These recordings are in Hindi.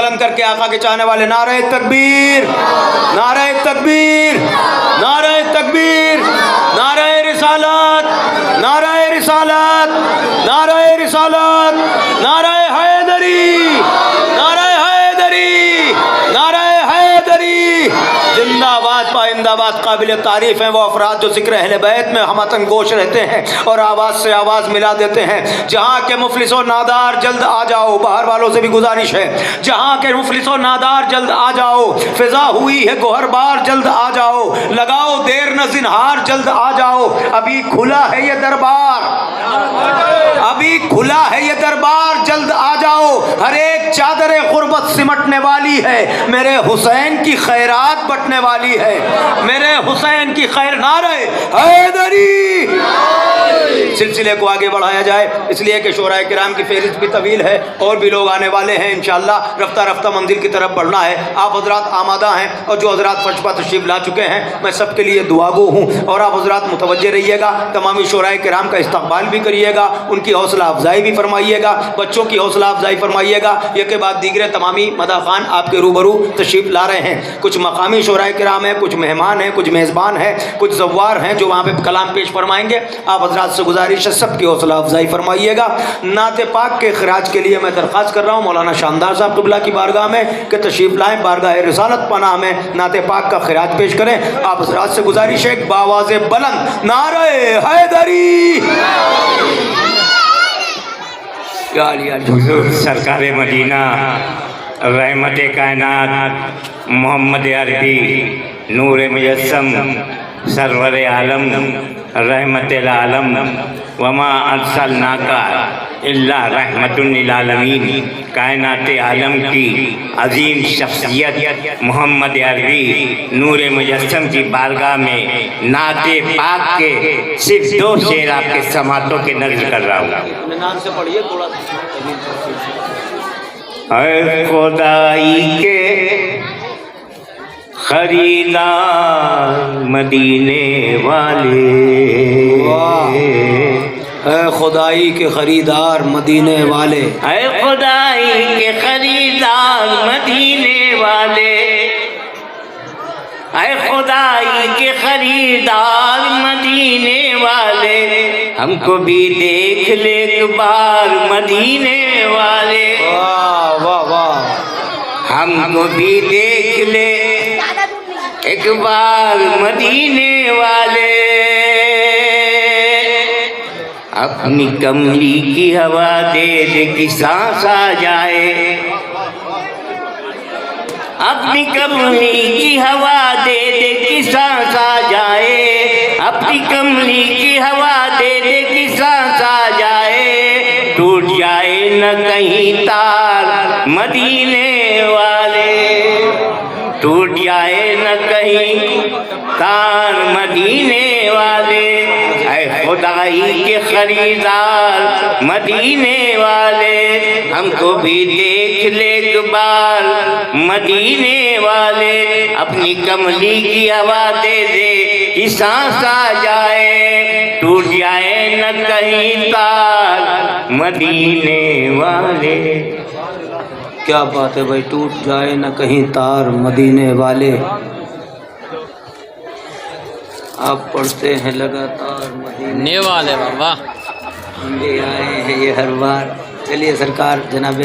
बुलंद करके आका के चाहने वाले नारे तकबीर, नारे तकबीर, नारे तकबीर, नारे रिसालत, नारे रिसालत, नारे रिसालत, नारे हैदरी, नारे हैदरी, नारे हैदरी। जिंदाबाद पाइंदाबाद। काबिल तारीफ हैं वो अफराद जो जिक्र अहले बैत में हमतन गोश रहते हैं और आवाज़ से आवाज़ मिला देते हैं। जहाँ के मुफलिसो नादार जल्द आ जाओ, बाहर वालों से भी गुजारिश है, जहाँ के मुफलिसो नादार जल्द आ जाओ, फिजा हुई है गोहरबार जल्द आ जाओ, लगाओ देर न जिन्हार जल्द आ जाओ। अभी खुला है ये दरबार, अभी खुला है ये दरबार जल्द आ जाओ। हर एक चादर गुर्बत सिमटने वाली है, मेरे हुसैन की खैरात बटने वाली है, मेरे हुसैन की खैर। नारे हैदरी। सिलसिले को आगे बढ़ाया जाए इसलिए कि शोराए किराम की फहरिस्त भी तवील है और भी लोग आने वाले हैं। इंशाअल्लाह रफ्ता रफ्ता मंजिल की तरफ बढ़ना है। आप हजरात आमादा हैं और जो हजरात फर्श पर तशरीफ ला चुके हैं, मैं सबके लिए दुआगो हूँ और आप हजरात मुतवज्जे रहिएगा। तमामी शोराए किराम का इस्तकबाल भी करिएगा, उनकी हौसला अफजाई भी फरमाइएगा, बच्चों की हौसला अफजाई फरमाइएगा। एक के बाद दीगरे तमामी मदा खान आपके रूबरू तशरीफ ला रहे हैं। कुछ मकामी शोराए किराम हैं, कुछ मेहमान हैं, कुछ मेज़बान हैं, कुछ ज़व्वार हैं जो वहाँ पे कलाम पेश फरमाएंगे। आप हजरात से गुजारिश है सबकी हौसला अफजाई फरमाइएगा। नाते पाक के खराज के लिए मैं दरख्वास्त कर रहा हूँ मौलाना शानदार साहब क़िबला की बारगाह में कि तशरीफ़ लाएँ, बारगाह रिसालत पनाह में नाते पाक का खराज पेश करें। आप हजरात से गुजारिश है बावाज़े बुलंद नारे हैदरी। हुजूर सरकार मदीना रहमत कायनात मोहम्मद अरबी नूर मुजस्सम सरवर आलम रहमतुल आलम वमा अरसलनाका इल्ला रहमतुल लिल आलमीन कायनात आलम की अजीम शख्सियत मोहम्मद अरबी नूर मुजस्सम की बारगाह में नाते पाक के सिर्फ 2 शेर आपके समातों के नज़र कर रहा हूँ। नाम से पढ़िए थोड़ा। ऐ खुदाई के खरीदार मदीने वाले, ऐ खुदाई के खरीदार मदीने वाले, ऐ खुदाई के खरीदार मदीने वाले, ऐ खुदाई के खरीदार मदीने वाले, हमको भी देख ले एक बार मदीने वाले। वाह वाह वाह। हमको भी देख ले एक बार मदीने वाले। अपनी कमली की हवा दे दे कि सांस आ जाए, अपनी कमली की हवा दे दे कि सांस आ जाए, अपनी कमली की हवा दे दे कि सांस आ जाए। टूट जाए न कहीं तार मदीने वाले, टूट जाए न कहीं तार मदीने वाले। ऐ खुदाई के खरीदार मदीने वाले, हमको भी देख ले एक बार मदीने वाले। अपनी कमली की हवा दे दे कि सांस आ जाए, टूट जाए न कहीं तार मदीने वाले। क्या बात है भाई, टूट जाए न कहीं तार मदीने वाले। आप पढ़ते हैं लगातार मदीने वाले बाबा, ये आए हैं ये हर बार। चलिए सरकार जनाब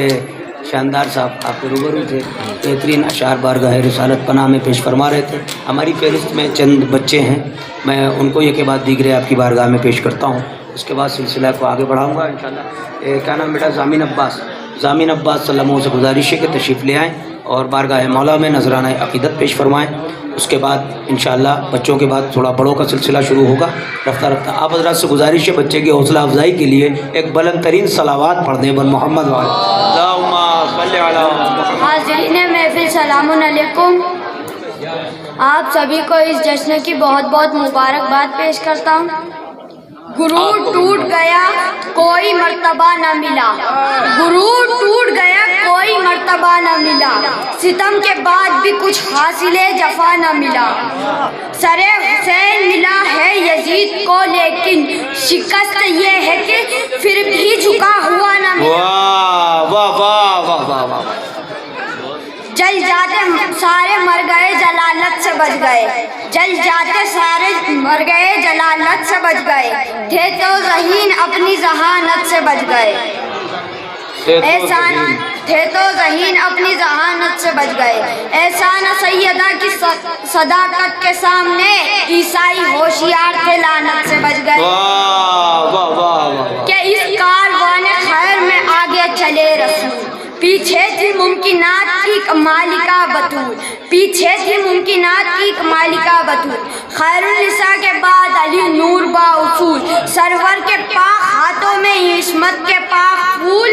शानदार साहब आपके रूबरू थे, बेहतरीन अशार बारगाह रिसालत पनाह में पेश फरमा रहे थे। हमारी फहरिस्त में चंद बच्चे हैं, मैं उनको ये के बाद दीगरे आपकी बारगाह में पेश करता हूँ। उसके बाद सिलसिला को आगे बढ़ाऊँगा इंशाल्लाह। क्या नाम बेटा? ज़ामिन अब्बास। ज़ामिन अब्बास सल्लमों से गुजारिश है कि तशरीफ़ ले आएँ और बारगाह मौला में नजराना अक़ीदत पेश फरमाएँ। उसके बाद इंशाअल्लाह बच्चों के बाद थोड़ा बड़ों का सिलसिला शुरू होगा रफ्ता रफ्ता। आप हज़रात से गुजारिश है बच्चे की हौसला अफजाई के लिए एक बुलंद तरीन सलावात पढ़ दें बन मोहम्मद हाज़रीन महफ़िल सलामुन अलैकुम। आप सभी को इस जश्न की बहुत बहुत मुबारकबाद पेश करता हूँ। गुरूर टूट गया कोई मर्तबा न मिला, गुरूर टूट गया कोई मर्तबा न मिला, सितम के बाद भी कुछ हासिले जफा न मिला। सरे हुसैन मिला है यजीद को लेकिन शिकस्त ये है कि फिर भी झुका हुआ न मिला। वाह वाह वाह वाह वाह वाह। जल जाते सारे मर गए जलालत से बच गए, जल जाते सारे मर गए जलालत से बच गए, थे तो ज़हीन अपनी जहानत से बच गए, एहसान थे तो ज़हीन अपनी जहानत से बच गए, एहसान सैयदा की सदाकत के सामने ईसाई होशियार थे लानत से बच गए। वाह वाह वाह वाह। कि इस कारवाने खैर में आगे चले रसूल, पीछे थी मुमकिनात की मालिका बतूल, पीछे थी मुमकिनात की मालिका बतूल, खैरुन्निसा के बाद अली नूर बा उसूल, सरवर के पाक हाथों में इस्मत के पाक फूल,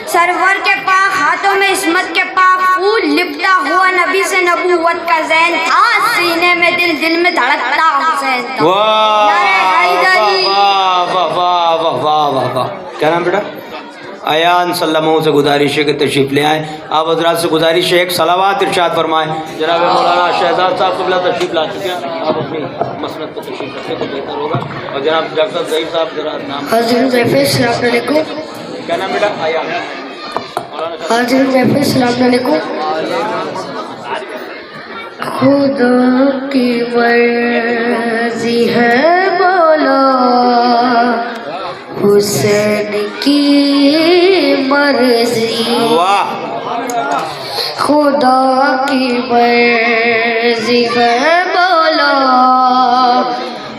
सरवर के पाक हाथों में इस्मत के पाक फूल, लिपटा हुआ नबी से नबूवत का ज़ैन था, सीने में दिल दिल में धड़कता हुसैन था। नारे हैदरी। वाह वाह वाह वाह वाह वाह वाह। क्या नाम बेटा? अयान सल्लमों से गुजारिश है कि तशरीफ़ ले आए। आप हज़रात से गुजारिश है एक सलावात इरशाद फरमाएं। जनाब मौलाना शहजाद साहब क़िबला तशरीफ़ ला चुके हैं, आप अपनी मसनद पर तशरीफ़ रखें तो बेहतर होगा। और जनाब डॉक्टर ज़हीर साहब जरा नाम। क्या नाम बेटा? अयान। खुदा की मर्ज़ी है बोलो, हुसैन की मर्ज़ी, वाह। खुदा की मर्ज़ी है बोलो,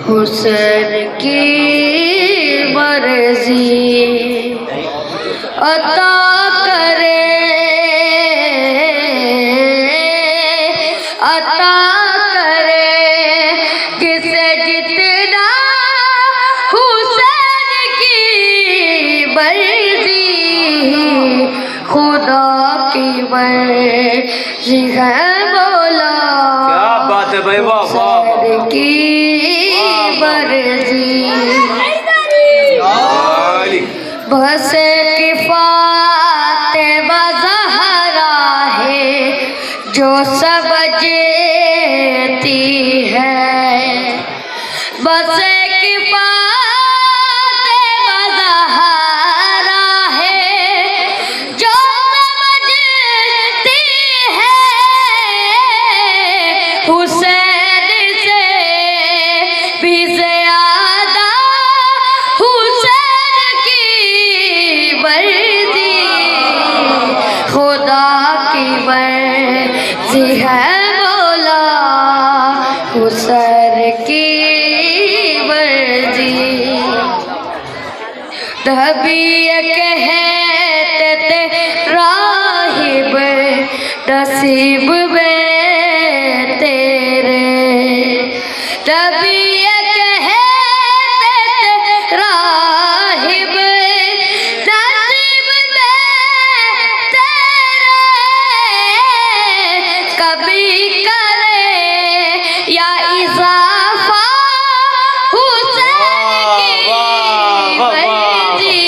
हुसैन की मर्ज़ी, अता करे अता करे किसे जितना हुसैन की मर्ज़ी, खुदा की मर्ज़ी है बोला, क्या बात है भाई, वाह वाह हुसैन की मर्ज़ी, बस किफ़ाते बज़हरा है जो समझती है, बस किफ़ाते बज़हरा है जो समझती है, हुसैन से भी ज़्यादा हुसैन की मर्ज़ी, खुदा की मर्ज़ी है मौला, हुसैन की मर्ज़ी, नबी कहते थे राहिब नसीब में तेरे, नबी कहते थे राहिब नसीब में तेरे, कभी करे या इज़ाफ़ा हुसैन की मर्ज़ी,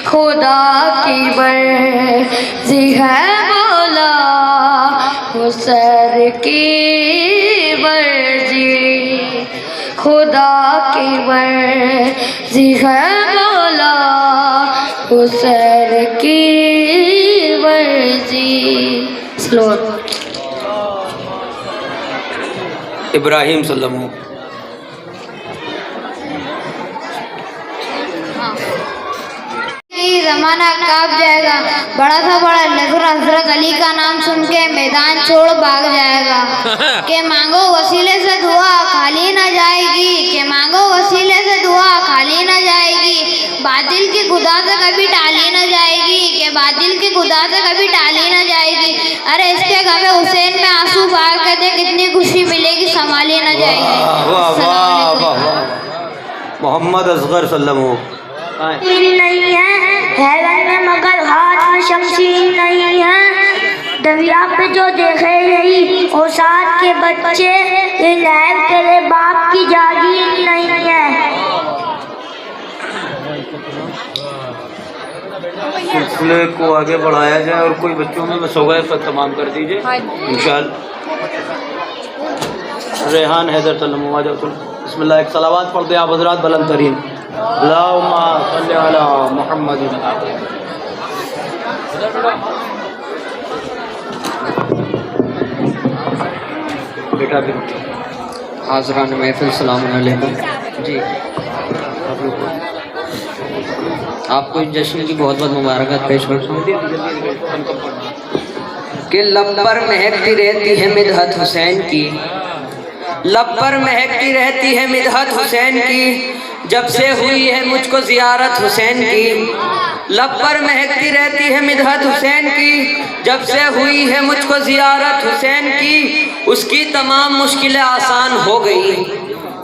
खुदा की मर्ज़ी है मौला, हुसैन की मर्ज़ी, खुदा की मर्ज़ी है मौला, हुसैन की मर्ज़ी। इब्राहिम सल्लमों। ज़माना काँप जाएगा, बड़ा सा बड़ा नजर हजरत अली का नाम सुन के मैदान छोड़ भाग जाएगा, के मांगो वसीले से दुआ खाली न जाएगी, के मांगो वसीले से दुआ खाली न जाएगी, बातिल की खुदा से कभी टाली न जाएगी, के बातिल की खुदा से कभी टाली न जाएगी, अरे इसके गमे हुसैन में आंसू बहा के दे कितनी खुशी मिलेगी संभाली न जाएगी। वाह वाह वाह वाह। मोहम्मद असगर सल्लमों। नहीं है हैरन में मगर हाथ में शमशीर नहीं है, दरिया पे जो देखे यही ओ साथ के बच्चे, ये लहर तेरे बाप की जागीर नहीं है। सिलसिले को आगे बढ़ाया जाए और कोई बच्चों में सौगात पर तमाम कर दीजिए इंशाअल्लाह। रेहान हैदर सल्लमों आ जाओ तुम। बिस्मिल्लाह, एक सलावात पढ़ दे आप हज़रात बुलंद तरीन। अल्लाहुम्मा सल्ली अला मुहम्मद। बेटा भी हाज़रान महफिल सलाम अलैकुम जी। आपको इस जश्न की बहुत बहुत मुबारकबाद पेश करता हूँ कि लब पर महकती रहती है मिदहत हुसैन की, लब पर महकती रहती है मिदहत हुसैन की, जब से हुई है मुझको ज़ियारत हुसैन की। लब पर महकती रहती है मिदहत हुसैन की, जब से हुई है मुझको ज़ियारत हुसैन की। उसकी तमाम मुश्किलें आसान हो गई,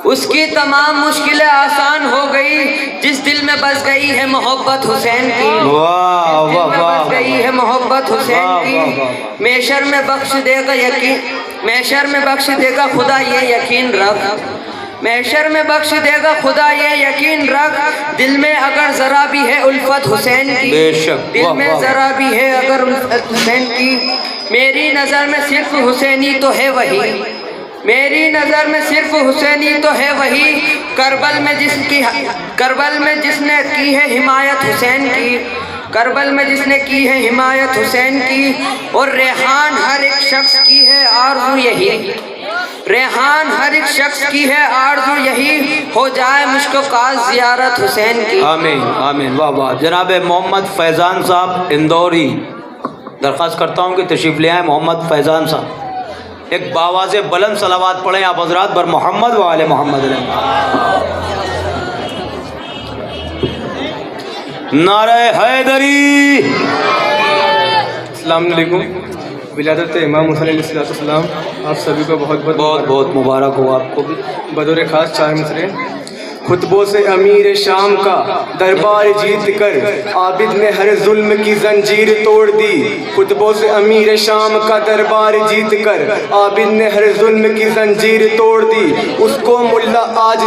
उसकी तमाम मुश्किलें आसान हो गई, जिस दिल में बस गई है मोहब्बत हुसैन की। वाह वाह वाह बस गई है मोहब्बत हुसैन की। मेशर में बख्श देगा यकीन, मेशर में बख्श देगा खुदा ये यकीन रख, मेशर में बख्श देगा खुदा ये यकीन रख। दिल में अगर जरा भी है उल्फत हुसैन की, बेशक, दिल वाह, में वाह। जरा भी है अगर उल्फत हुसैन की। मेरी नज़र में सिर्फ हुसैनी तो है वही, मेरी नज़र में सिर्फ हुसैनी तो है वही। करबल में जिसकी, करबल में जिसने की है हिमायत हुसैन की, करबल में जिसने की है हिमायत हुसैन की। और रेहान हर एक शख्स की है आरज़ू यही, रेहान हर एक शख्स की है आरज़ू यही, हो जाए मुझको काश ज़ियारत हुसैन की। आमीन आमीन। वाह वाह। जनाब मोहम्मद फैज़ान साहब इंदौरी, दरख्वास्त करता हूँ कि तशरीफ़ ले आए। मोहम्मद फैज़ान साहब एक बावाज़ बुलंद सलावात पढ़ें आप हज़रात बर मोहम्मद व आले मोहम्मद। नारे हैदरी। अस्सलाम वालेकुम। विलादत इमाम हुसैन अलैहिस्सलाम आप सभी को बहुत बहुत बहुत बहुत मुबारक हो आपको भी। बदौर ख़ास 4 मिसरे। खुतबों से अमीर शाम का दरबार जीत कर आबिद ने हर जुल्म की जंजीर तोड़ दी। खुतबों से अमीर शाम का दरबार जीत कर आबिद ने हर जुल्म की जंजीर तोड़ दी। उसको मुल्ला आज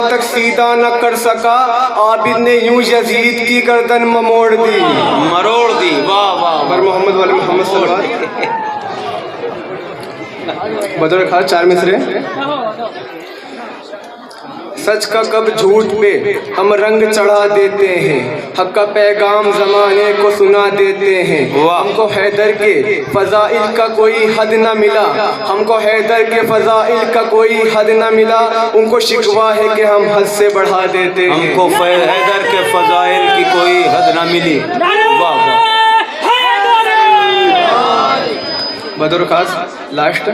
तक सीधा न कर सका, आबिद ने यूं यजीद की गर्दन मोड़ दी, मरोड़ दी। वाह वाह। पर मोहम्मद वाले मोहम्मद सल्लल्लाहु बदौर खास 4 मिसरे। सच का कब झूठ पे हम रंग चढ़ा देते हैं, हक का पैगाम जमाने को सुना देते हैं। हमको हैदर के फजाइल का कोई हद न मिला, हमको हैदर के फजाइल का कोई हद न मिला। उनको शिकवा है कि हम हद से बढ़ा देते हैं, हमको हैदर के फजाइल की कोई हद ना मिली। वाह वाह। बदौर खास लास्ट।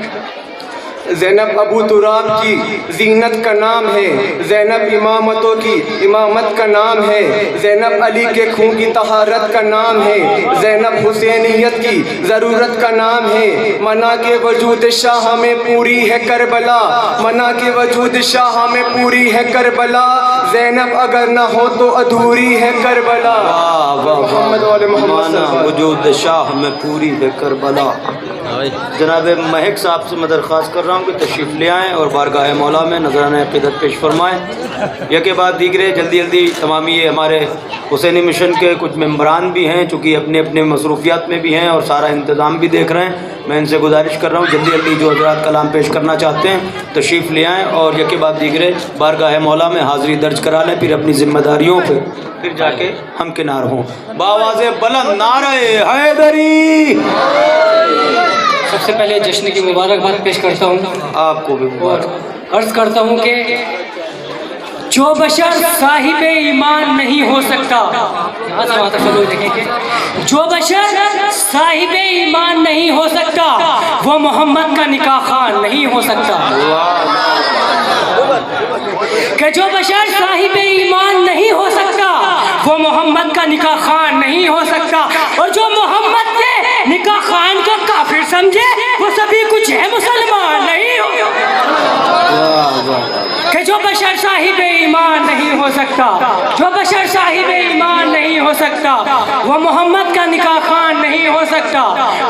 ज़ैनब अबू तुराब की जीनत का नाम है, ज़ैनब इमामतों की इमामत का नाम है, ज़ैनब अली के खून की तहारत का नाम है, ज़ैनब हुसैनियत की ज़रूरत का नाम है। मना के वजूद शाह में पूरी है करबला, मना के वजूद शाह में पूरी है करबला। ज़ैनब अगर ना हो तो अधूरी है करबला। मोहम्मद वाले मोहम्मद वजूद शाह में पूरी है करबला। जनाब महक साहब से मैं दरख्वास्त कर रहा हूँ कि तशरीफ़ ले आएँ और बारगाह मौला में नजराना अक़ीदत पेश फरमाएँ। यह के बाद दीगरे जल्दी जल्दी तमाम ये हमारे हुसैनी मिशन के कुछ मेम्बरान भी हैं, चूँकि अपने अपने मसरूफियात में भी हैं और सारा इंतज़ाम भी देख रहे हैं। मैं इनसे गुजारिश कर रहा हूँ जल्दी जल्दी जो हज़रात कलाम पेश करना चाहते हैं तशरीफ़ ले आएँ और यह के बाद दीगरे बारगाह मौला में हाज़िरी दर्ज करा लें, फिर अपनी ज़िम्मेदारियों पर फिर जाके हम किनार हों। बावाज़े बुलंद नारे हैदरी। सबसे पहले जश्न की मुबारकबाद पेश करता हूँ आपको भी और अर्ज़ करता हूँ कि जो बशर साहिब ईमान नहीं हो सकता, यहाँ से वहाँ तक सब लोग देखेंगे, जो बशर साहिब ईमान नहीं हो सकता वो मोहम्मद का निकाह खान नहीं हो सकता। कि जो बशर साहिब ईमान नहीं हो सकता वो मोहम्मद का निकाह खान नहीं हो सकता, और जो मोहम्मद के निकाह खान को काफिर समझे वो सभी कुछ है मुसलमान नहीं हो। कि जो बशर साहिब ईमान नहीं हो सकता, जो बशर साहिब ईमान नहीं हो सकता वो मोहम्मद का निकाह खान नहीं हो सकता,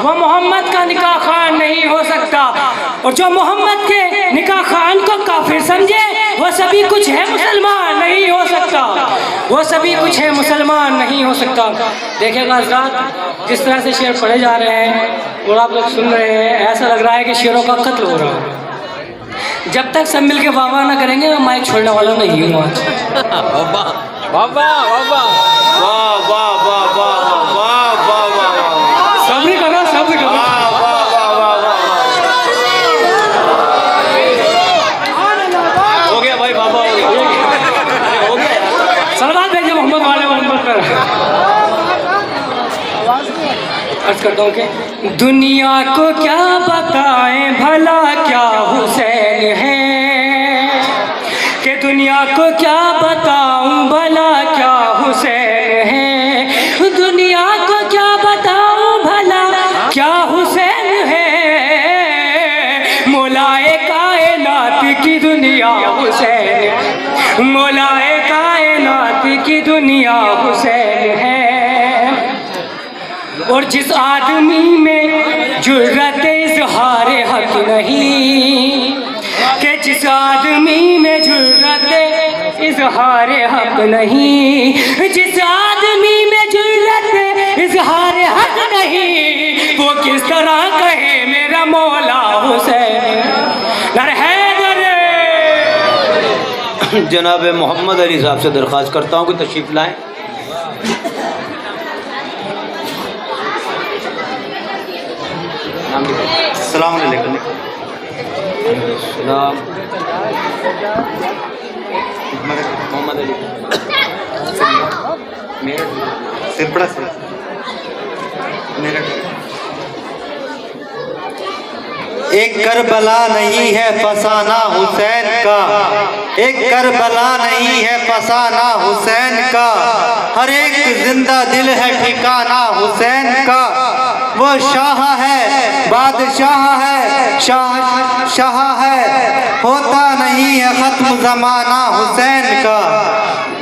वो मोहम्मद का निकाह खान नहीं हो सकता, और जो मोहम्मद के निकाह खान को काफिर समझे वो सभी कुछ है मुसलमान नहीं हो सकता, वो सभी कुछ है मुसलमान नहीं हो सकता। देखिएगा हज़रात, जिस तरह से शेर पढ़े जा रहे हैं और आप लोग सुन रहे हैं, ऐसा लग रहा है कि शेरों का कत्ल हो रहा है। जब तक सब मिल के वाह ना करेंगे मैं माइक छोड़ने वाला नहीं हूँ आज। वाह वाह वाह वाह वाह वाह। सब्र करो, सब्र करो। अर्ज करता हूँ कि दुनिया को क्या बताएं भला क्या हुसैन है, कि दुनिया को क्या बताऊं भला क्या हुसैन है, दुनिया को क्या बताऊं भला क्या हुसैन है, मौलाए कायनात की दुनिया हुसैन, मौलाए कायनात की दुनिया हुसैन है। और जिस आदमी में जुर्रत इज़हार हक नहीं, कि जिस आदमी में जुर्रत इज़हार हक नहीं, जिस आदमी में जुर्रत इज़हार हक नहीं, वो किस तरह कहे मेरा मौला हुसैन। दर हैदर। जनाब मोहम्मद अली साहब से दरख्वास्त करता हूँ कि तशरीफ़ लाएँ। अस्सलाम वालेकुम। सलाम। मोहम्मद अली सिरपड़ा से एक करबला नहीं है फसाना हुसैन का, एक करबला नहीं है फसाना हुसैन का, हर एक जिंदा दिल है ठिकाना हुसैन का। वो शाह है बादशाह है शाह है, होता नहीं है खत्म जमाना हुसैन का।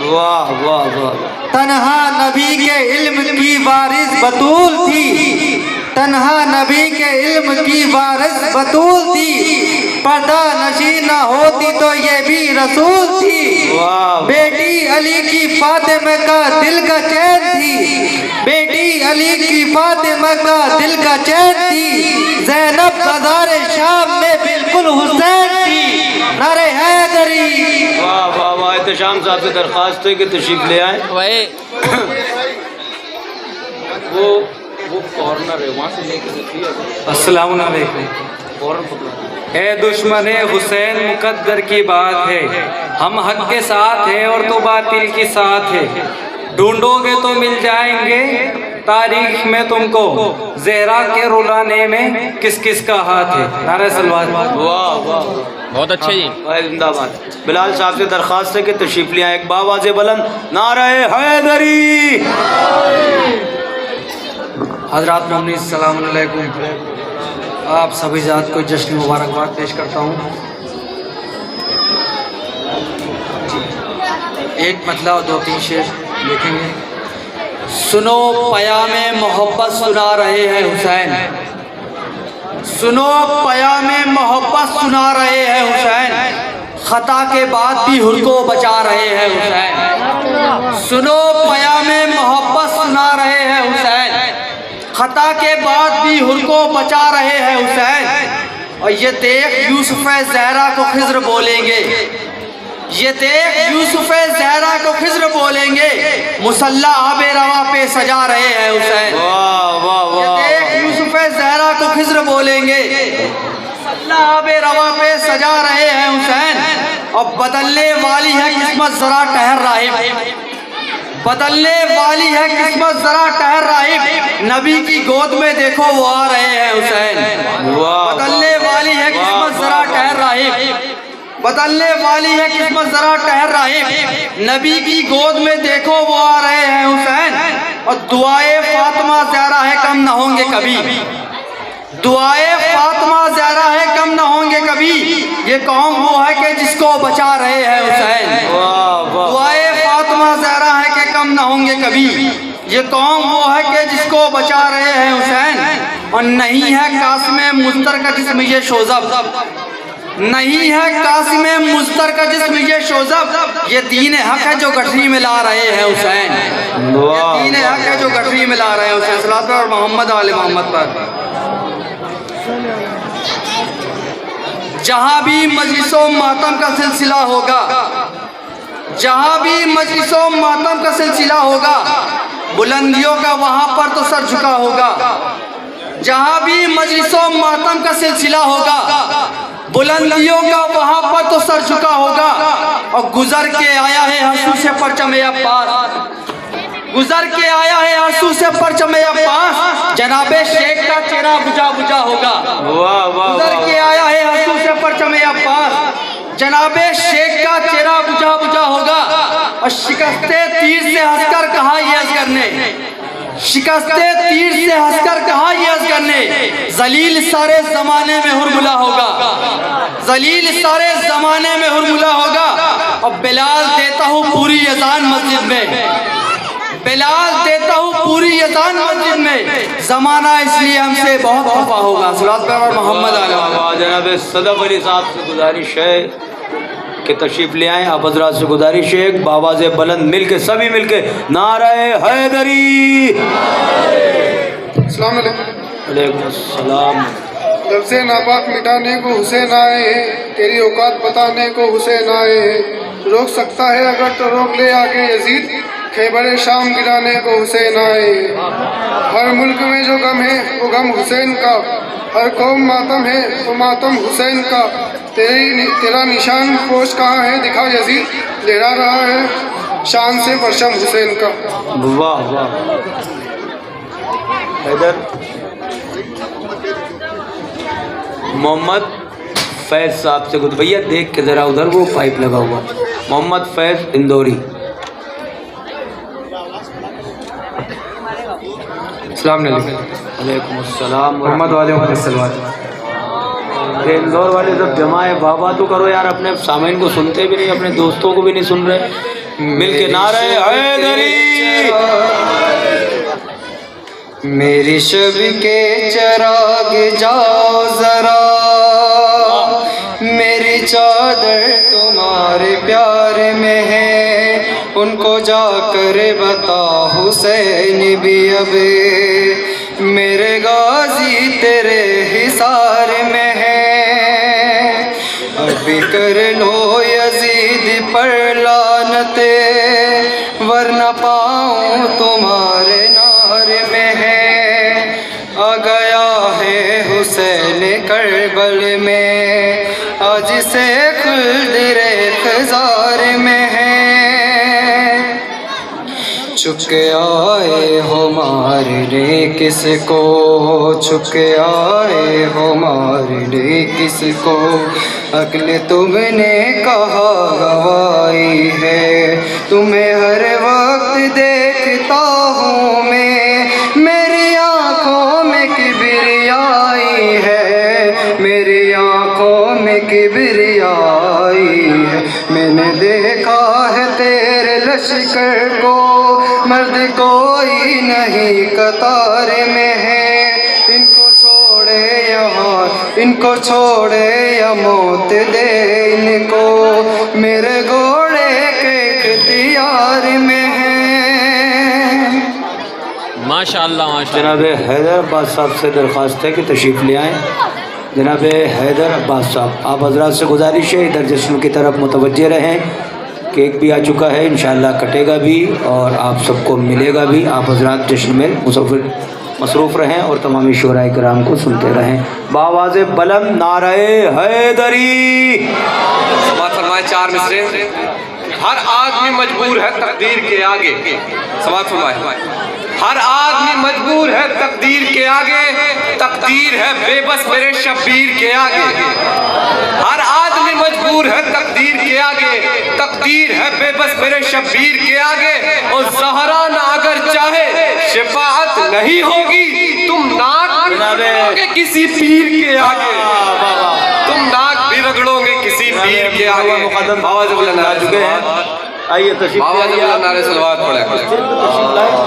वाह वाह वाह। तन्हा नबी के इल्म की वारिस बतूल थी, तन्हा नबी के इल्म की वारिस बतूल थी, पर्दा नशी न होती तो ये भी रसूल थी। बेटी अली की फातिमा का दिल का चैन थी, बेटी अली की फातिमा का दिल का चैन थी, ज़ैनब बाज़ार शाम में बिल्कुल हुसैन थी। नारे हैदरी। वाह वाह वाह। एहतशाम साहब से दरख्वास्त है कि तशरीफ ले आए। वो कॉर्नर है वहाँ से लेकर। अस्सलाम वालेकुम। ए दुश्मन हुसैन मुकद्दर की बात है, हम हक के साथ हैं और तो बातिल के साथ है, ढूंढोगे तो मिल जाएंगे तारीख में तुमको, ज़हरा के रुलाने में किस किस का हाथ है। नारे सलवात। वाह वाह बहुत अच्छे जी। जिंदाबाद। बिलाल साहब से दरख्वास्त है कि तशरीफ ले आए। एक बावाज़े बुलंद नारे हैदरी। हज़रात मोमिनीन सलाम अलैकुम। आप सभी ज़ात को जश्न मुबारकबाद पेश करता हूँ। एक मतला और 2-3 शेर लिखेंगे। सुनो पयामे मोहब्बत सुना रहे हैं हुसैन, सुनो पयामे मोहब्बत सुना रहे हैं हुसैन, खता के बाद भी हुर को बचा रहे हैं हुसैन। सुनो पयामे मोहब्बत सुना रहे हैं हुसैन, खता के बाद भी हुर को बचा रहे हैं हुसैन। और ये देख यूसुफ ज़हरा को खिज़्र बोलेंगे, ये देख यूसुफ ज़हरा को खिज़्र बोलेंगे, मुसल्ला आबे रवा पे सजा रहे हैं हुसैन। ये देख यूसुफ ज़हरा को खिज़्र बोलेंगे, मुसल्ला आबे रवा पे सजा रहे हैं हुसैन। और बदलने वाली है किस्मत जरा ठहर राहिब, बदलने वाली है किस्मत जरा ठहर राहिब, नबी की गोद में देखो वो आ रहे हैं हुसैन। बदलने वाली है किस्मत जरा ठहर राहिब, बदलने वाली है किस्मत जरा ठहर राहिब, नबी की गोद में देखो वो आ रहे हैं हुसैन। और दुआए फातिमा ज़हरा है कम ना होंगे कभी, दुआए फातिमा ज़हरा है कम ना होंगे कभी, ये कौम वो है कि जिसको बचा रहे हैं हुसैन। दुआए फातिमा ज़हरा है कि कम ना होंगे कभी, ये कौम वो है कि जिसको बचा रहे हैं हुसैन। और नहीं है कासिम मुश्तर का जिस्म ये शोज़ब, नहीं है कासिम मुश्तर का जिस्म ये शोज़ब, ये दीन हक है जो गठरी में ला रहे हैं हुसैन। ये दीन हक है जो गठरी में ला रहे हैं हुसैन। सलात और मोहम्मद वाले मोहम्मद पर। जहाँ भी मजलिसों मातम का सिलसिला होगा, जहाँ भी मजलिसों मातम का सिलसिला होगा, बुलंदियों का वहाँ पर तो सर झुका होगा। जहाँ भी मजलिसों मातम का सिलसिला होगा, बुलंदियों का वहाँ पर तो सर झुका होगा। और गुजर के आया है हंसू से परचम अब्बास, गुजर के आया है आंसू से परचम अब्बास, जनाबे शेख का चेहरा बुझा बुझा होगा। वाह वाह गुजर के आया है आंसू से परचम अब्बास, जनाबे शेख का चेहरा बुझा बुझा होगा। और शिकस्ते तीर से हंसकर कहा ये असगर ने, शिकस्ते तीर से हंसकर कहा ये असगर ने, जलील सारे जमाने में हुरमुला होगा, जलील सारे जमाने में हुरमुला होगा। और बिलाल देता हूँ पूरी अजान मस्जिद में, बिलाल देता हूँ पूरी अजान मस्जिद में, जमाना इसलिए हमसे बहुत खफा होगा। सल्लल्लाहु अलैहि मोहम्मद आला। जनाब सदफ अली साहब से गुजारिश है कि तशरीफ ले आए। आप हजरात से गुजारिश है बाबा से बुलंद मिल के सभी मिल के नारे हैदरी। अस्सलाम वालेकुम सलाम। जब से नापाक मिटाने को हुसैन आए हैं, तेरी औकात बताने को हुसैन आए हैं। रोक सकता है अगर तो रोक ले आगे यजीद, खैबर शाम गिराने को हुसैन आए हैं। हर मुल्क में जो गम है वो गम हुसैन का, हर कौम मातम है वो मातम हुसैन का। तेरा निशान पोश कहाँ है दिखा यजीद, लहरा रहा है शान से परचम हुसैन का। वाह वाह। इधर मोहम्मद फैज साहब से कुछ भैया देख के जरा उधर वो पाइप लगा हुआ। मोहम्मद फैज इंदौरी। वालेकुम अस्सलाम। मोहम्मद वाले सलवात। इंदौर वाले सब जमा है, बाबा तो करो यार, अपने सामईन को सुनते भी नहीं, अपने दोस्तों को भी नहीं सुन रहे। मिल के नारे हैदरी। मेरी शब के चिराग जाओ जरा, मेरी चादर तुम्हारे प्यार में है, उनको जाकर बता हुसैन भी अब मेरे गाजी तेरे हिसार में है। अभी कर लो यजीद पर लानते, वरना पाऊँ तुम्हारे नार में है। आ गया है हुसैन करबल में, आज से खुल्द रेख़ज़ार में है। चुक आए हो मारने किसको, चुक आए हो मारने किसको, अक्ल तुमने कहा गवाई है। तुम्हें हर वक्त देखता हूँ मैं, मेरी आँखों में किबरियाई है, मेरी आँखों में किबरियाई है। मैंने देखा है तेरे लश्कर को, मर्द कोई नहीं कतार में है। इनको छोड़े यहाँ, इनको छोड़े या मौत दे इनको, मेरे घोड़े के इख्तियार में है। माशाअल्लाह माशाअल्लाह। जनाब हैदर अब्बास साहब से दरख्वास्त है कि तशरीफ़ ले आएँ। जनाब हैदर अब्बास साहब, आप हजरात से गुजारिश है इधर जश्न की तरफ मुतवज्जे रहें। केक भी आ चुका है, इंशाअल्लाह कटेगा भी और आप सबको मिलेगा भी। आप हजरात जश्न में मसरूफ़ रहें और तमामी शोराए कराम को सुनते रहें। बावाज़े बुलंद नारे हैदरी। फरमाए 4 मिसरे। हर आदमी मजबूर है तकदीर के आगे। समाज फरमाए, हर आदमी मजबूर है तकदीर के आगे, तकदीर है बेबस मेरे शब्बीर के आगे। हर आदमी मजबूर है तकदीर के आगे, तकदीर है बेबस मेरे शब्बीर के आगे। और ज़हरा ना अगर चाहे शिफाअत नहीं होगी, तुम नाक रगड़ोगे किसी पीर के आगे, तुम नाक भी रगड़ोगे किसी पीर के आगे। आवाज़ बुलंद आ चुके हैं। आइए तशरीफ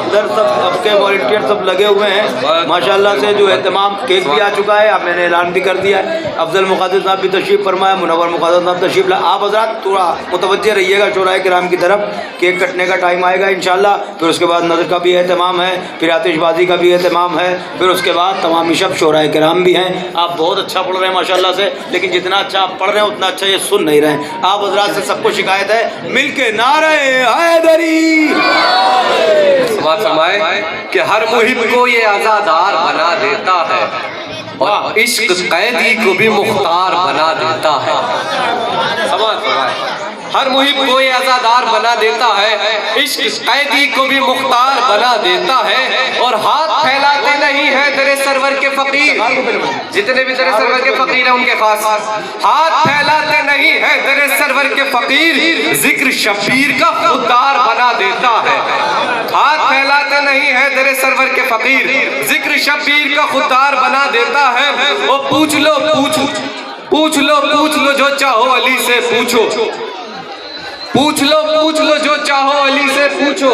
इधर सब आपके वॉलंटियर सब लगे हुए हैं माशाल्लाह से। जो एहतमाम केक भी आ चुका है, आप मैंने ऐलान भी कर दिया है। अफजल मुक़द्दस साहब भी तशरीफ़ फरमाया, मुनव्वर मुक़द्दस साहब तशरीफ़ लाए। आप हज़रात थोड़ा मुतवज्जे रहिएगा शोराए किराम की तरफ। केक कटने का टाइम आएगा इंशाल्लाह, फिर उसके बाद नज़र का भी एहतमाम है, फिर आतिशबाजी का भी एहतमाम है, फिर उसके बाद तमामी शब शोराए किराम भी हैं। आप बहुत अच्छा पढ़ रहे हैं माशाल्लाह से, लेकिन जितना अच्छा आप पढ़ रहे हैं उतना अच्छा ये सुन नहीं रहे हैं। आप हज़रात से सबको शिकायत है, मिल के नारे हैदरी। समाज फरमाए कि हर मुहिब को ये आज़ादार बना देता है, और इश्क कैदी को भी मुख्तार बना देता है। समाज फरमाए हर मुहिब को ये आज़ादार बना देता है, इश्क कैदी को भी मुख्तार बना देता है। और हाथ फैलाते नहीं है तेरे सरवर के फकीर, जितने भी तेरे सरवर के फकीर हैं उनके खास, हाथ फैलाते नहीं है तेरे सरवर के फकीर, जिक्र शबीर का खुददार बना देता है। हाथ फैलाते नहीं है तेरे सरवर के फकीर, जिक्र शबीर का खुददार बना देता है। वो पूछ लो जो चाहो अली से पूछो, पूछ लो जो चाहो अली से पूछो।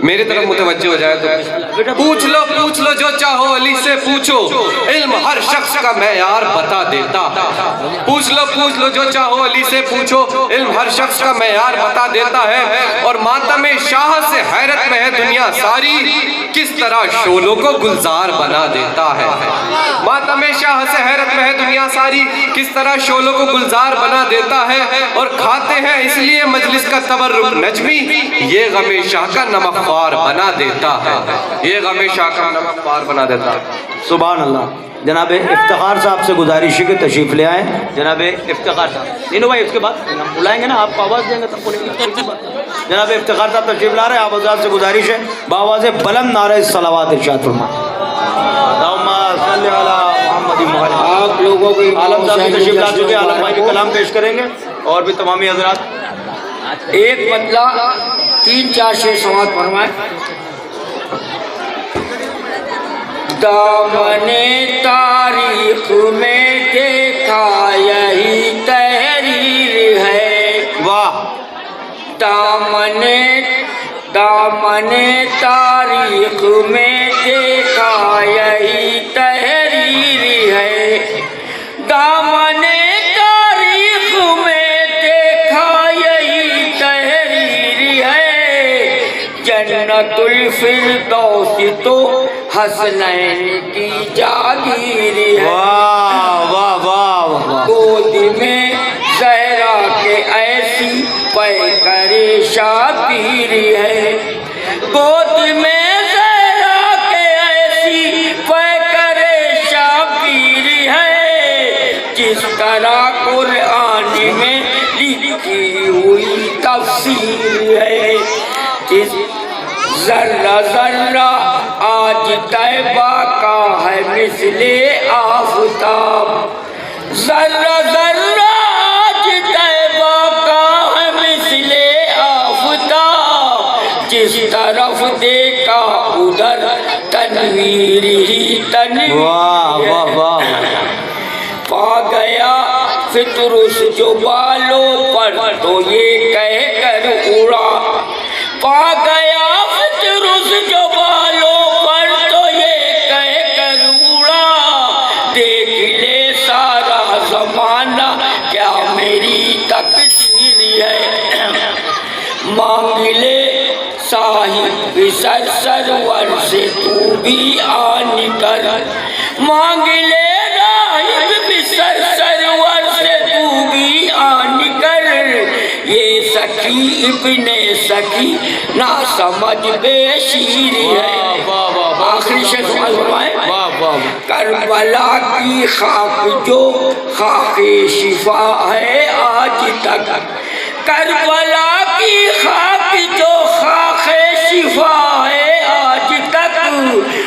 मेरी तरफ मुतवज्जो हो जाए तो पूछ लो जो चाहो अली से पूछो, इल्म हर शख्स का मैयार बता देता। पूछ लो जो चाहो अली से पूछो, इल्म हर शख्स का मैयार बता देता है। और मातम शाह से हैरत में है दुनिया सारी, किस तरह शोलों को गुलजार बना देता है। मातम शाह से हैरत में है दुनिया सारी, किस तरह शोलों को गुलजार बना देता है। और खाते हैं इसलिए मजलिस का तबर्रुक नजमी, ये गमे शाह का नमकवार बना देता है, ये गमे शाह का नमकवार बना देता है। सुभान अल्लाह। जनाब इफ्तिखार साहब से गुजारिश है कि तशरीफ ले आए। जनाब इफ्तिखार साहब, नीनू भाई उसके बाद बुलाएंगे ना, आपको आवाज़ देंगे तब बोलेंगे। जनाब इफ्तिखार साहब तशरीफ ला रहे हैं, आप हज़रात से गुजारिश है बावाज़ बुलंद नारे सलावत इरशाद फरमाएं। आप लोगों को आलम साहब भी तशरीफ ला चुके हैं, आलम भाई भी कलाम पेश करेंगे और भी तमामी हज़रात। एक बदला 3-4 शेर समाज फरमाए। दामने तारीख में देखा यही तहरीर है, वाह। दामने तारीख में देखा यही तहरीर है, दामने तारीख में देखा यही तहरीर है। जन्नतुल फिरदौस तो हसनैन की जागीर है। वाह वाह वाह वाह। गोद में ज़हरा के ऐसी पैकरे शाबीर है, गोद में ज़हरा के ऐसी पैकरे शाबीर है। जिस तरह कुरान में लिखी हुई तफसीर है, जिस जर्रा जर्रा आज तैबा का है मिसले आफताब, जर्रा जर्रा आज तैबा का है मिसले आफताब। जिस तरफ देखा उधर तनवीर ही तनवीर। वाह वाह वाह। पा गया फितरुस जो बालों पर तो ये कह कर उड़ा, पा गया फितरुस जो बालों पर तो ये कह कर उड़ा। देख ले सारा जमाना क्या मेरी तकदीर है, मांग ले साहिब सरवर से तू भी आन कर, मांग ले सरवर से तू भी आन कर। ये सखी इब्ने सखी ना समझ बेशीर है। आखिरी शेर फरमाए। करबला की खाक जो खाके शिफा है आज तक, करबला की खाक जो खाके शिफा है आज तक।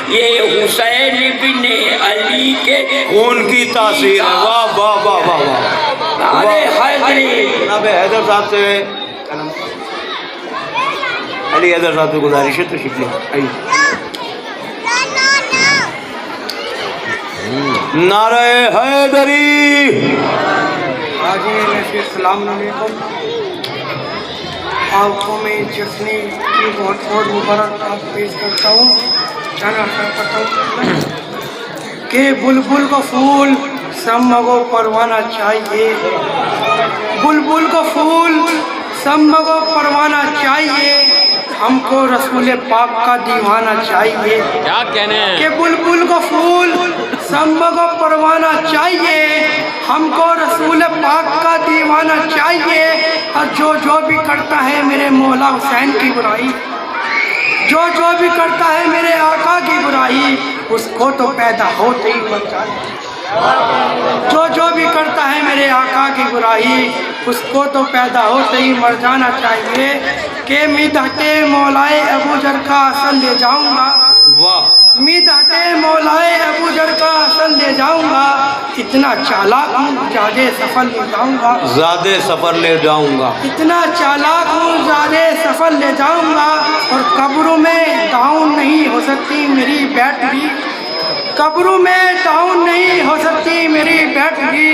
ये हुसैन इब्ने अली के उनकी तासीर है। वाह वाह वाह वाह वाह। जनाब हैदर साहब से, अली हैदर साहब से गुजारिश है तो शिकली आइए। नारे हैदरी। अस्सलाम वालेकुम। आपको मैं जश्न की बहुत बहुत मुबारकबाद पेश करता हूँ। जाना करता हूँ कि बुलबुल को फूल सम्मगो परवाना चाहिए, बुलबुल को फूल सम्मगो परवाना चाहिए। हमको रसूल पाक का दीवाना चाहिए। क्या कहने हैं कि बुलबुल को फूल सम्मगो परवाना चाहिए, हमको रसूल पाक का दीवाना चाहिए। और जो भी करता है मेरे मौला हुसैन की बुराई, जो भी करता है मेरे आका की बुराई, उसको तो पैदा होते ही मर जाए। जो भी करता है मेरे आका की बुराई, उसको तो पैदा होते ही मर जाना चाहिए कि मिदहते मौलाए अबू जर का असल ले जाऊंगा। वाह, मिदहते मौलाए अबू जर का असल ले जाऊंगा, इतना चालाक हूँ ज़्यादा सफर ले जाऊंगा। ज़्यादा सफर ले जाऊंगा, इतना चालाक हूँ ज़्यादा सफर ले जाऊंगा। और कब्रों में डाउन नहीं हो सकती मेरी बैटरी, कब्रों में डाउन नहीं हो सकती मेरी बैटरी।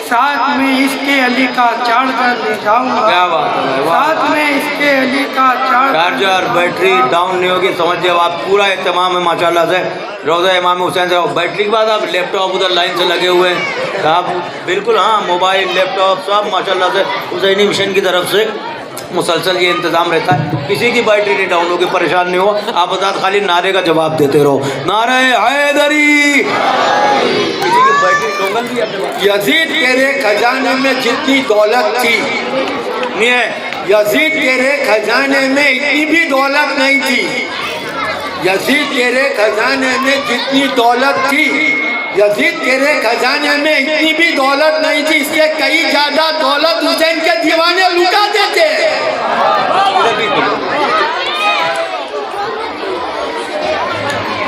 साथ में इसके अली का चार्जर ले जाऊंगा। क्या बात है, वाह। साथ में इसके अली का चार्जर बैटरी डाउन नहीं होगी, समझिए आप पूरा एहतमाम है माशाल्लाह से रोज़ा इमाम हुसैन से। बैटरी के बाद आप लैपटॉप उधर लाइन से लगे हुए हैं आप, बिल्कुल हाँ, मोबाइल लैपटॉप सब माशाल्लाह से हुसैनी मिशन की तरफ से मुसलसल ये इंतज़ाम रहता है। किसी की बैटरी नहीं डाउन होगी, परेशान नहीं हो आप, बता खाली नारे का जवाब देते रहो, नारे हैदरी। किसी की बैटरी डोंगल भी अपने पास। यजीद तेरे खजाने में जितनी दौलत थी नहीं है, यजीद तेरे खजाने में इतनी भी दौलत नहीं थी। यजीद तेरे खजाने में जितनी दौलत थी, यजीद तेरे खजाने में इतनी भी दौलत नहीं थी, इससे कई ज्यादा दौलत हुसैन के दीवाने लुटा देते।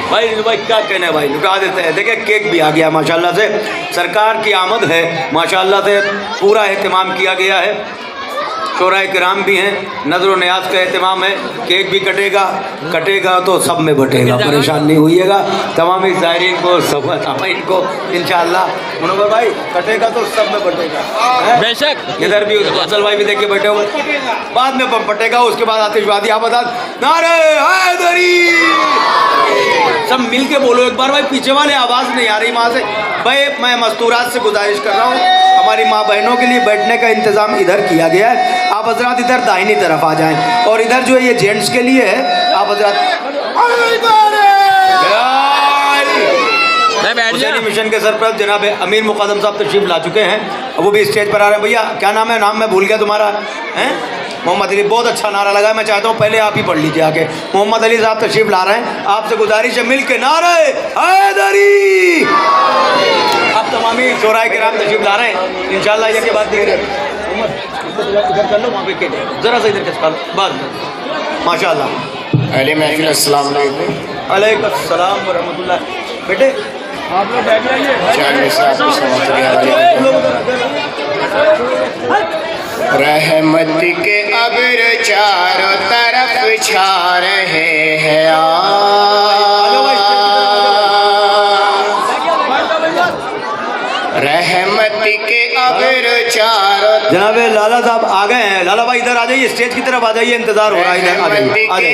भाई क्या कहना है भाई, लुटा देते हैं। देखिए केक भी आ गया माशाल्लाह से, सरकार की आमद है माशाल्लाह से, पूरा एहतमाम किया गया है, शोराए किराम भी हैं, नजर न्याज का एहतमाम है, केक भी कटेगा तो सब में बटेगा, परेशान नहीं होइएगा। तमाम ज़ायरीन को सब इनको इंशाअल्लाह मनोहर भाई कटेगा तो सब में बटेगा बेशक। इधर भी असल भाई भी देख के बैठे हुए, बाद में बटेगा, उसके बाद आतिशबाजी। आप बता, नारे हैदरी, सब मिल के बोलो एक बार भाई, पीछे वाले आवाज़ नहीं आ रही वहाँ से भाई। मैं मस्तूरात से गुजारिश कर रहा हूँ, हमारी माँ बहनों के लिए बैठने का इंतज़ाम इधर किया गया है, आप हजरात इधर दाहिनी तरफ आ जाएं। और इधर जो है ये जेंट्स के लिए है, आप हजरात हुसैनी मिशन के सरपरस्त जनाब अमीर मुक़द्दम साहब तशरीफ ला चुके हैं, वो भी स्टेज पर आ रहे हैं। भैया क्या नाम है? नाम मैं भूल गया तुम्हारा, हैं? मोहम्मद अली। बहुत अच्छा नारा लगा, मैं चाहता हूँ पहले आप ही पढ़ लीजिए आके। मोहम्मद अली साहब तशरीफ ला रहे हैं, आपसे गुजारिश है मिल के नारे हैदरी। अब तमामी शोराए किराम तशरीफ ला रहे हैं इंशाअल्लाह, ये के बाद देख रहे हैं इधर कर लो, वहाँ पे के ज़रा सा इधर खिसका लो बाद माशाअल्लाह। अली महफिल अस्सलाम वालेकुम। अलैकुम अस्सलाम व रहमतुल्लाह। बेटे आप लोग बैठ जाइए। रहमत के अब्र चारों तरफ छा रहे हैं, रहमत के अब्र चारों। जनाब लाला साहब आ गए हैं, लाला भाई इधर आ जाइए, स्टेज की तरफ आ जाइए, इंतजार हो रहा है, इधर आ जाइए, आ जाइए।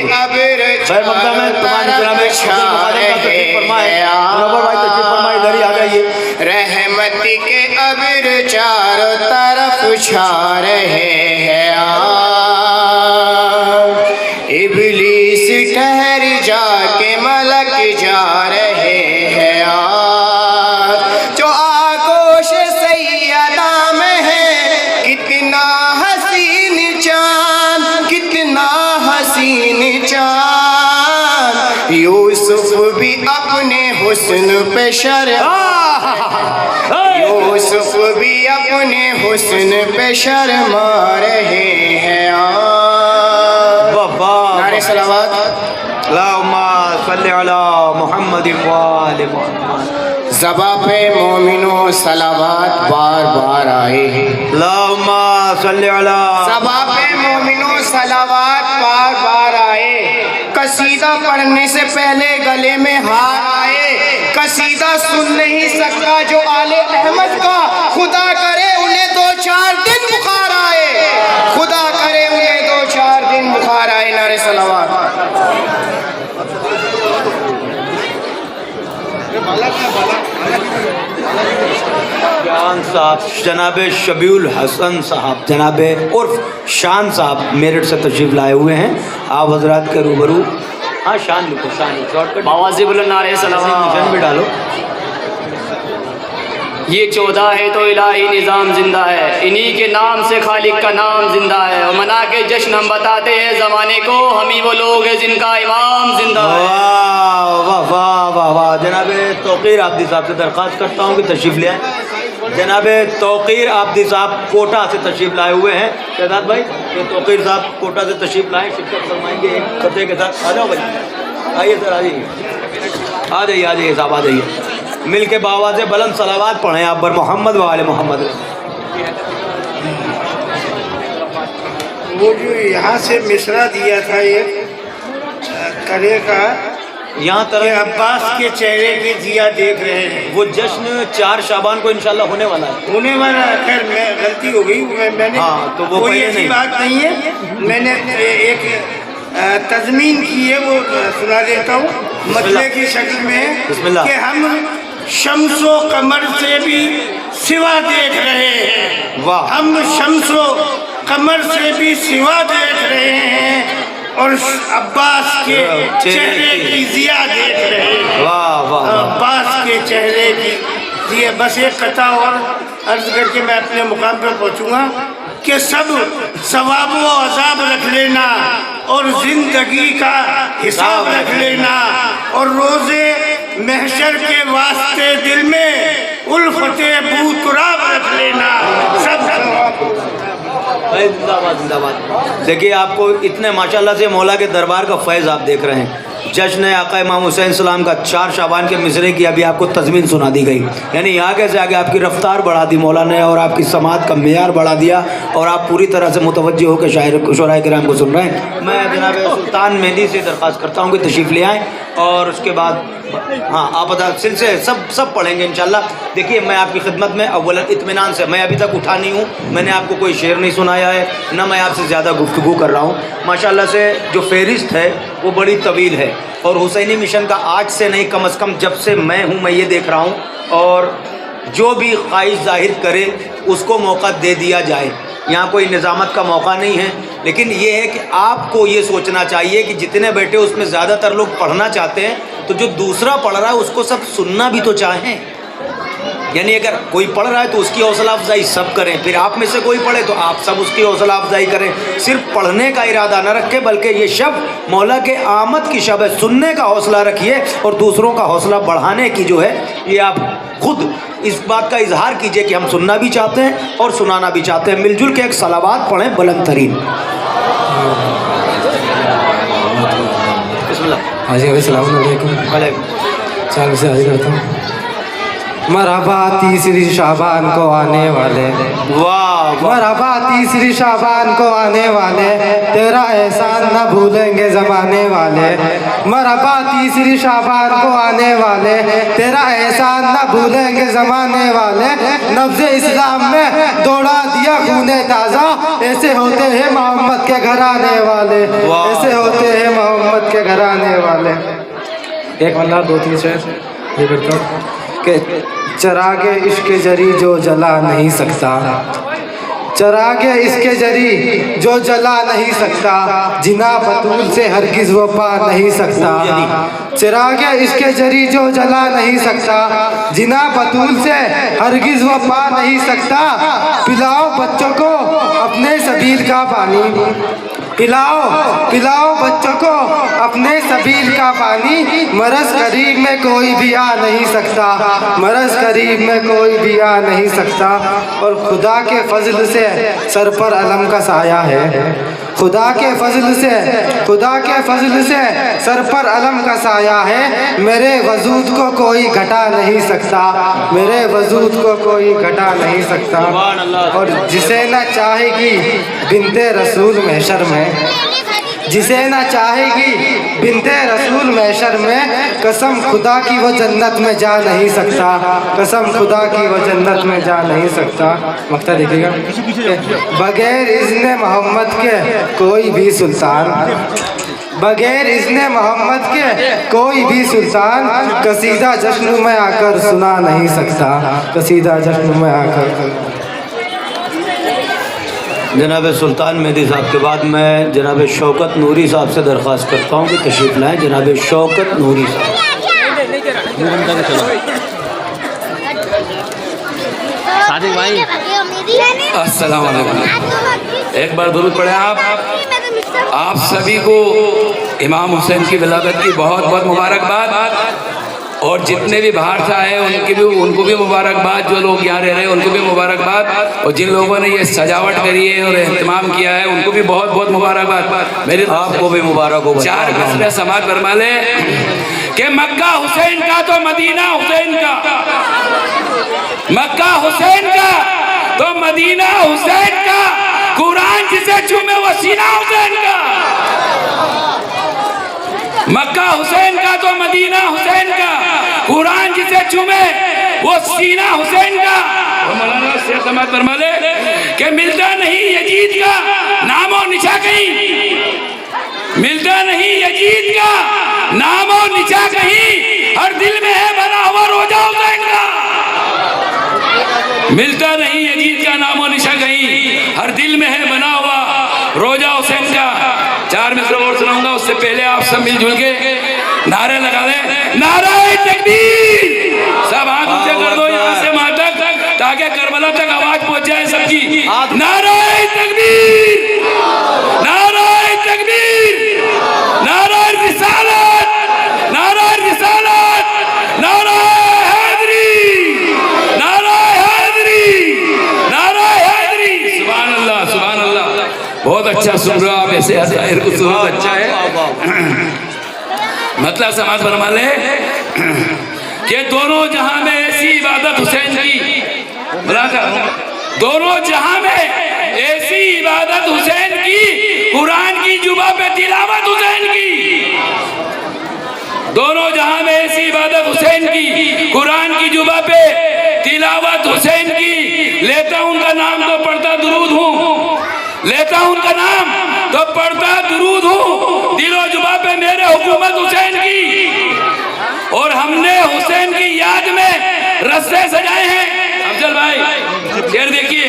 इधर ही आ जाइए। रहमत के अब्र चारों तरफ छा रहे हैं, इब्लीस ठहर जाके मलक जा रहे हैं, जो आगोश सैयदा में है कितना हसीन चांद, कितना हसीन चांद। यूसुफ भी अपने हुस्न पे यूसुफ भी अपने हुस्न पे शर्मा रहे हैं। नारे सलावत अल्लाहुम्मा सल्ली अला मुहम्मद व आले मुहम्मद। ज़बा पे मोमिनो सलावत बार बार आए हैं। अल्लाहुम्मा सल्ली अला। ज़बा पे मोमिनो सलावत बार बार आए। कसीदा पढ़ने से पहले गले में हार आए। कसीदा सुन नहीं सकता जो आले अहमद का, खुदा करे उन्हें 2-4 दिन बुखार आए, खुदा करे उन्हें 2-4 दिन बुखार आए। नारे सलावत। शान साहब जनाब शबीउल हसन साहब जनाब उर्फ शान साहब मेरठ से तशरीफ लाए हुए हैं, आप हजरात के रूबरू। हाँ शान लिखो, शान शॉर्टकट मिशन भी डालो। ये 14 है तो इलाही निज़ाम जिंदा है, इन्हीं के नाम से खालिक का नाम जिंदा है। और मना के जश्न हम बताते हैं ज़माने को, हम ही वो लोग हैं जिनका इमाम जिंदा है। वाह वाह वाह वाह वाह। जनाब तौकीर आबदी साहब से दरख्वास्त करता हूँ कि तशरीफ़ ले आएँ। जनाब तौकीर आबदी साहब कोटा से तशरीफ़ लाए हुए हैं। शहजाद भाई, ये तौकीर साहब कोटा से तशरीफ़ लाए, शिरकत फरमाएंगे एक खतरे के साथ। आ जाओ भाई, आइए सर, आ जाइए, आ जाइए साहब, आ जाइए। मिल के बावाज़ बुलंद सलावात पढ़ें आप पर मोहम्मद वाले मोहम्मद। वो जो यहाँ से मिसरा दिया था ये करे का, यहाँ तरह अब्बास के चेहरे की जिया देख रहे हैं। वो जश्न 4 शाबान को इंशाल्लाह होने वाला है। होने वाला है, खैर मैं गलती हो गई, मैंने हाँ, तो वो कोई पहले ऐसी नहीं। बात नहीं है। मैंने एक तज़मीन की है, वो सुना देता हूँ मतले की शक्ल में बिस्मिल्लाह। कि हम शम्सो कमर से भी सिवा देख रहे हैं। वाह। हम शम्सो कमर से भी सिवा देख रहे हैं और अब्बास के चेहरे की जिया देख रहे हैं। वाह वाह। अब्बास के चेहरे की जिया। बस एक कथा और अर्ज करके मैं अपने मुकाम पर पहुंचूंगा कि सब सवाब व अजाब रख लेना और जिंदगी का हिसाब रख लेना और रोजे महशर के वास्ते दिल में उल्फते बूतराब रख लेना। सब जिंदाबाद जिंदाबाद। देखिए, आपको इतने माशाल्लाह से मौला के दरबार का फैज़ आप देख रहे हैं। जश्न आका इमाम हुसैन सलाम का 4 शाबान के मिसरे की अभी आपको तज़मीन सुना दी गई, यानी आगे से आगे आपकी रफ्तार बढ़ा दी मौला ने और आपकी समात का मेयार बढ़ा दिया और आप पूरी तरह से मुतवज्जो होकर शायराए किराम को सुन रहे हैं। मैं जनाब सुल्तान मेहंदी से दरख्वास्त करता हूँ कि तशरीफ़ ले आएँ और उसके बाद हाँ आप सिलसिले सब पढ़ेंगे इंशाल्लाह। देखिए, मैं आपकी खिदमत में अव्वलन इत्मीनान से, मैं अभी तक उठा नहीं हूँ, मैंने आपको कोई शेर नहीं सुनाया है, ना मैं आपसे ज़्यादा गुफ्तगू कर रहा हूँ। माशाल्लाह से जो फ़हरिस्त है वो बड़ी तवील है और हुसैनी मिशन का आज से नहीं, कम अज़ कम जब से मैं हूँ मैं ये देख रहा हूँ, और जो भी ख्वाहिश ज़ाहिर करे उसको मौका दे दिया जाए। यहाँ कोई निज़ामत का मौका नहीं है, लेकिन ये है कि आपको ये सोचना चाहिए कि जितने बैठे उसमें ज़्यादातर लोग पढ़ना चाहते हैं, तो जो दूसरा पढ़ रहा है उसको सब सुनना भी तो चाहें। यानी अगर कोई पढ़ रहा है तो उसकी हौसला अफजाई सब करें, फिर आप में से कोई पढ़े तो आप सब उसकी हौसला अफजाई करें। सिर्फ पढ़ने का इरादा न रखें, बल्कि ये शब मौला के आमद की शब है, सुनने का हौसला रखिए और दूसरों का हौसला बढ़ाने की जो है ये आप खुद इस बात का इजहार कीजिए कि हम सुनना भी चाहते हैं और सुनाना भी चाहते हैं। मिलजुल के एक सलावात पढ़ें बुलंद तरीन। हाँ जी, अस्सलाम वालेकुम। चाल से हाजिर करता हूँ। मरहबा तीसरी शाबान को आने वाले, वाह। मरहबा तीसरी शाबान को आने वाले, तेरा एहसान न भूलेंगे ज़माने वाले। मरहबा तीसरी शाबान को आने वाले, तेरा एहसान न भूलेंगे ज़माने वाले। नब्ज़ इस्लाम में दौड़ा दिया खूने ताज़ा, ऐसे होते हैं मोहम्मद के घराने वाले, ऐसे होते हैं मोहम्मद के घराने वाले। एक वल्लाह 2-3 शेर ये करता हूँ कि चरागे इश्क जरी जो जला नहीं सकता, चरागे इसके जरी जो जला नहीं सकता, जिना बतूल से हरगिज़ वो पा नहीं सकता। चिरागे इसके जरी जो जला नहीं सकता, जिना बतूल से हरगिज़ वो पा नहीं सकता। पिलाओ बच्चों को अपने सबील का पानी, पिलाओ पिलाओ बच्चों को अपने सबील का पानी। मरज़ करीब में कोई भी आ नहीं सकता, मरज़ करीब में कोई भी आ नहीं सकता। और खुदा के फजल से सर पर अलम का साया है, खुदा के फजल से, खुदा के फजल से सर पर अलम का साया है। मेरे वजूद को कोई घटा नहीं सकता, मेरे वजूद को कोई घटा नहीं सकता। और जिसे न चाहेगी बिनते रसूल महशर में, जिसे ना चाहेगी बिनते रसूल महशर में, कसम खुदा की वो जन्नत में जा नहीं सकता, कसम खुदा की वो जन्नत में जा नहीं सकता। मक्ता देखिएगा। बगैर इज़्ने मोहम्मद के कोई भी सुल्तान, बगैर इज़्ने मोहम्मद के कोई भी सुल्तान, कसीदा जश्न में आकर सुना नहीं सकता, कसीदा जश्न में आकर। जनाब सुल्तान मेहदी साहब के बाद मैं जनाब शौकत नूरी साहब से दरख्वास्त करता हूँ कि तशरीफ़ लाएँ। जनाब शौकत नूरी साहब। अस्सलाम वालेकुम। एक बार दुरूद पढ़े आप सभी को इमाम हुसैन की विलादत की बहुत बहुत मुबारकबाद। और जितने भी बाहर से आए उनको भी मुबारकबाद, जो लोग यहाँ रह रहे हैं उनको भी मुबारकबाद, और जिन लोगों ने ये सजावट करी है और एहतमाम किया है उनको भी बहुत बहुत मुबारकबाद। मेरी आपको भी मुबारक हो। 4 मिसरे समाज फरमा ले कि मक्का हुसैन का तो मदीना हुसैन का, मक्का हुसैन का तो मदीना हुसैन का, कुरान जिसे चूमे वो सीना हुसैन का। मक्का हुसैन का तो मदीना हुसैन का, कुरान जिसे चूमे वो सीना हुसैन का। मौलाना शेख समाज फरमा ले कि मिलता नहीं यजीद का नामो निशा कहीं, मिलता नहीं यजीद का नामो निशा कहीं, हर दिल में है बना हुआ रोजा हुसैन का। मिलता नहीं यजीद का नामो निशा कहीं, हर दिल में है बना हुआ रोजा हुसैन का। 4 मिसरे और सुनाऊंगा, उससे पहले आप सब मिलजुल के नारे लगा लें। नारे तकबीर, सब हाथ ऊंचे कर दो यहाँ से वहां तक, ताकि करबला तक आवाज पहुंच जाए सबकी। नारे तकबीर, नारे तकबीर, नारे रिसालत, नारे रिसालत, नारे हैदरी, नारे हैदरी, नारे हैदरी। सुभान अल्लाह, सुभान अल्लाह। बहुत अच्छा सुन रहे हो आप, ऐसे बहुत अच्छा है। मतलब समाज फरमा ले कि दोनों जहां में ऐसी इबादत हुसैन की, दोनों जहां में ऐसी इबादत हुसैन की, कुरान की जुबा पे तिलावत हुसैन की। दोनों जहां में ऐसी इबादत हुसैन की, कुरान की जुबा पे तिलावत हुसैन की। लेता उनका नाम तो पढ़ता दुरूद हूँ, लेता उनका नाम तो पढ़ता दुरूद हूँ, दिलो जुबा पे मेरे हुकूमत हुसैन की। और हमने हुसैन की याद में रस्से सजाए हैं। अफजल भाई शेर देखिए,